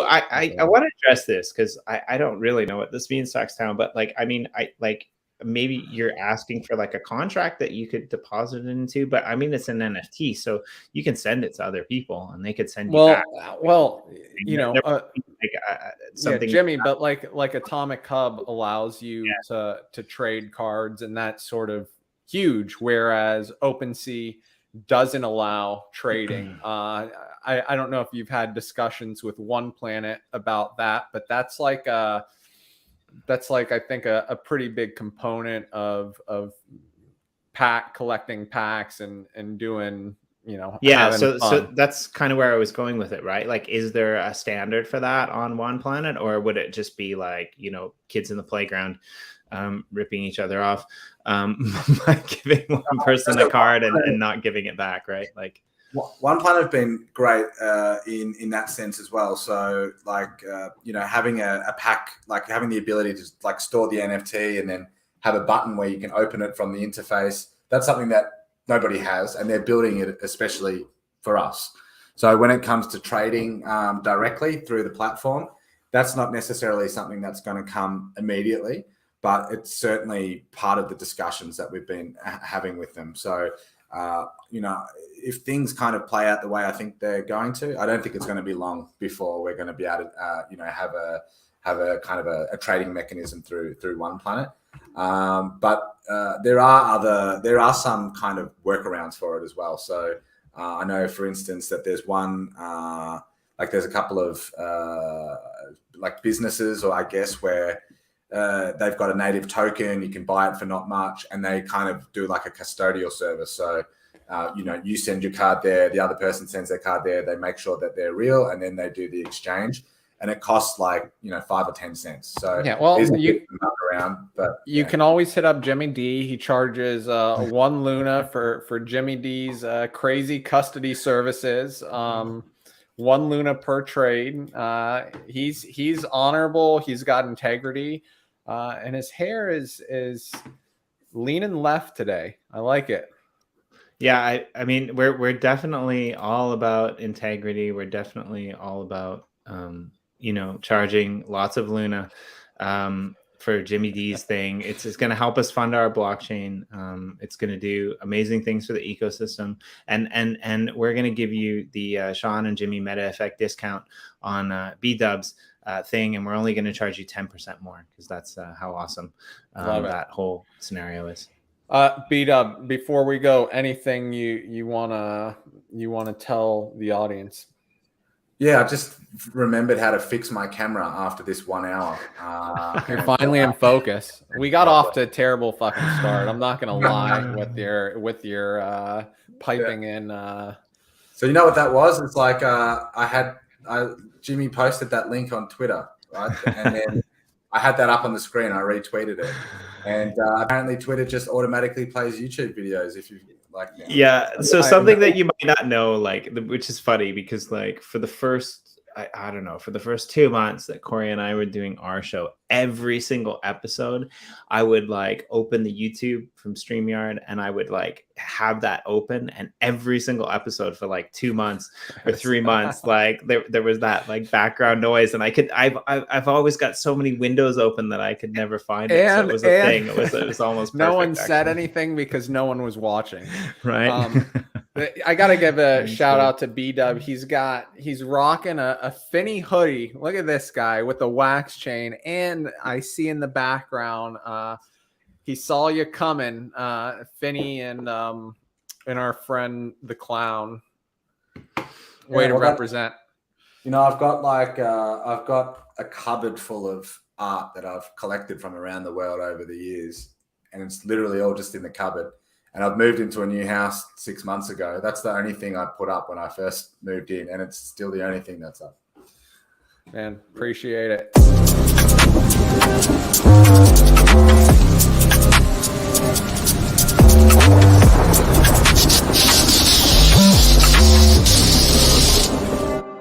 I want to address this, because I don't really know what this means, Saxtown, but like, I mean, maybe you're asking for like a contract that you could deposit it into, but I mean, it's an NFT, so you can send it to other people and they could send you back. Something, Jimmy, but like Atomic Hub allows you to trade cards, and that's sort of huge, whereas OpenSea doesn't allow trading. I don't know if you've had discussions with One Planet about that, but that's like I think a pretty big component of collecting packs and doing, so that's kind of where I was going with it, right? Like, is there a standard for that on One Planet, or would it just be like, kids in the playground ripping each other off by giving one person a card and not giving it back, right? Like, One Planet have been great in that sense as well. So like, having a pack, like having the ability to like store the NFT and then have a button where you can open it from the interface. That's something that nobody has, and they're building it especially for us. So when it comes to trading directly through the platform, that's not necessarily something that's going to come immediately, but it's certainly part of the discussions that we've been having with them. So, if things kind of play out the way I think they're going to, I don't think it's going to be long before we're going to be able to, have a kind of a trading mechanism through One Planet. But there are some kind of workarounds for it as well. So I know, for instance, that there's one, there's a couple of like businesses, or I guess, where they've got a native token, you can buy it for not much, and they kind of do like a custodial service. So, you send your card there, the other person sends their card there, they make sure that they're real, and then they do the exchange. And it costs like, 5 or 10 cents. So yeah, well, you can can always hit up Jimmy D. He charges 1 Luna for Jimmy D's crazy custody services. 1 Luna per trade. He's honorable. He's got integrity, and his hair is leaning left today. I like it. Yeah, I mean, we're definitely all about integrity. We're definitely all about charging lots of Luna for Jimmy D's thing. It's going to help us fund our blockchain. It's going to do amazing things for the ecosystem, and we're going to give you the Sean and Jimmy Meta Effect discount on B-Dubs thing, and we're only going to charge you 10% more, because that's how awesome that whole scenario is. B-Dub, before we go, anything you wanna tell the audience? Yeah, I just remembered how to fix my camera after this 1 hour. You're finally in focus. We got off to a terrible fucking start. I'm not gonna lie with your piping in. So you know what that was? It's like Jimmy posted that link on Twitter, right? And then I had that up on the screen. I retweeted it, and apparently Twitter just automatically plays YouTube videos if you like. Now. Yeah. So something that you might not know, like, which is funny because, like, for the first, I don't know, for the first 2 months that Corey and I were doing our show, every single episode, I would like open the YouTube from StreamYard and I would like have that open, and every single episode for like 2 months or 3 months, like there was that like background noise, and I've always got so many windows open that I could never find it. So it was a thing. It was almost no perfect, one said actually. anything because no one was watching. Right. I gotta give a shout out to B-Dub. He's rocking a Finny hoodie. Look at this guy with the wax chain, and I see in the background he saw you coming, Finny and our friend the clown. Way to represent. I've got a cupboard full of art that I've collected from around the world over the years, and it's literally all just in the cupboard. And I've moved into a new house 6 months ago. That's the only thing I put up when I first moved in, and it's still the only thing that's up. Man, appreciate it.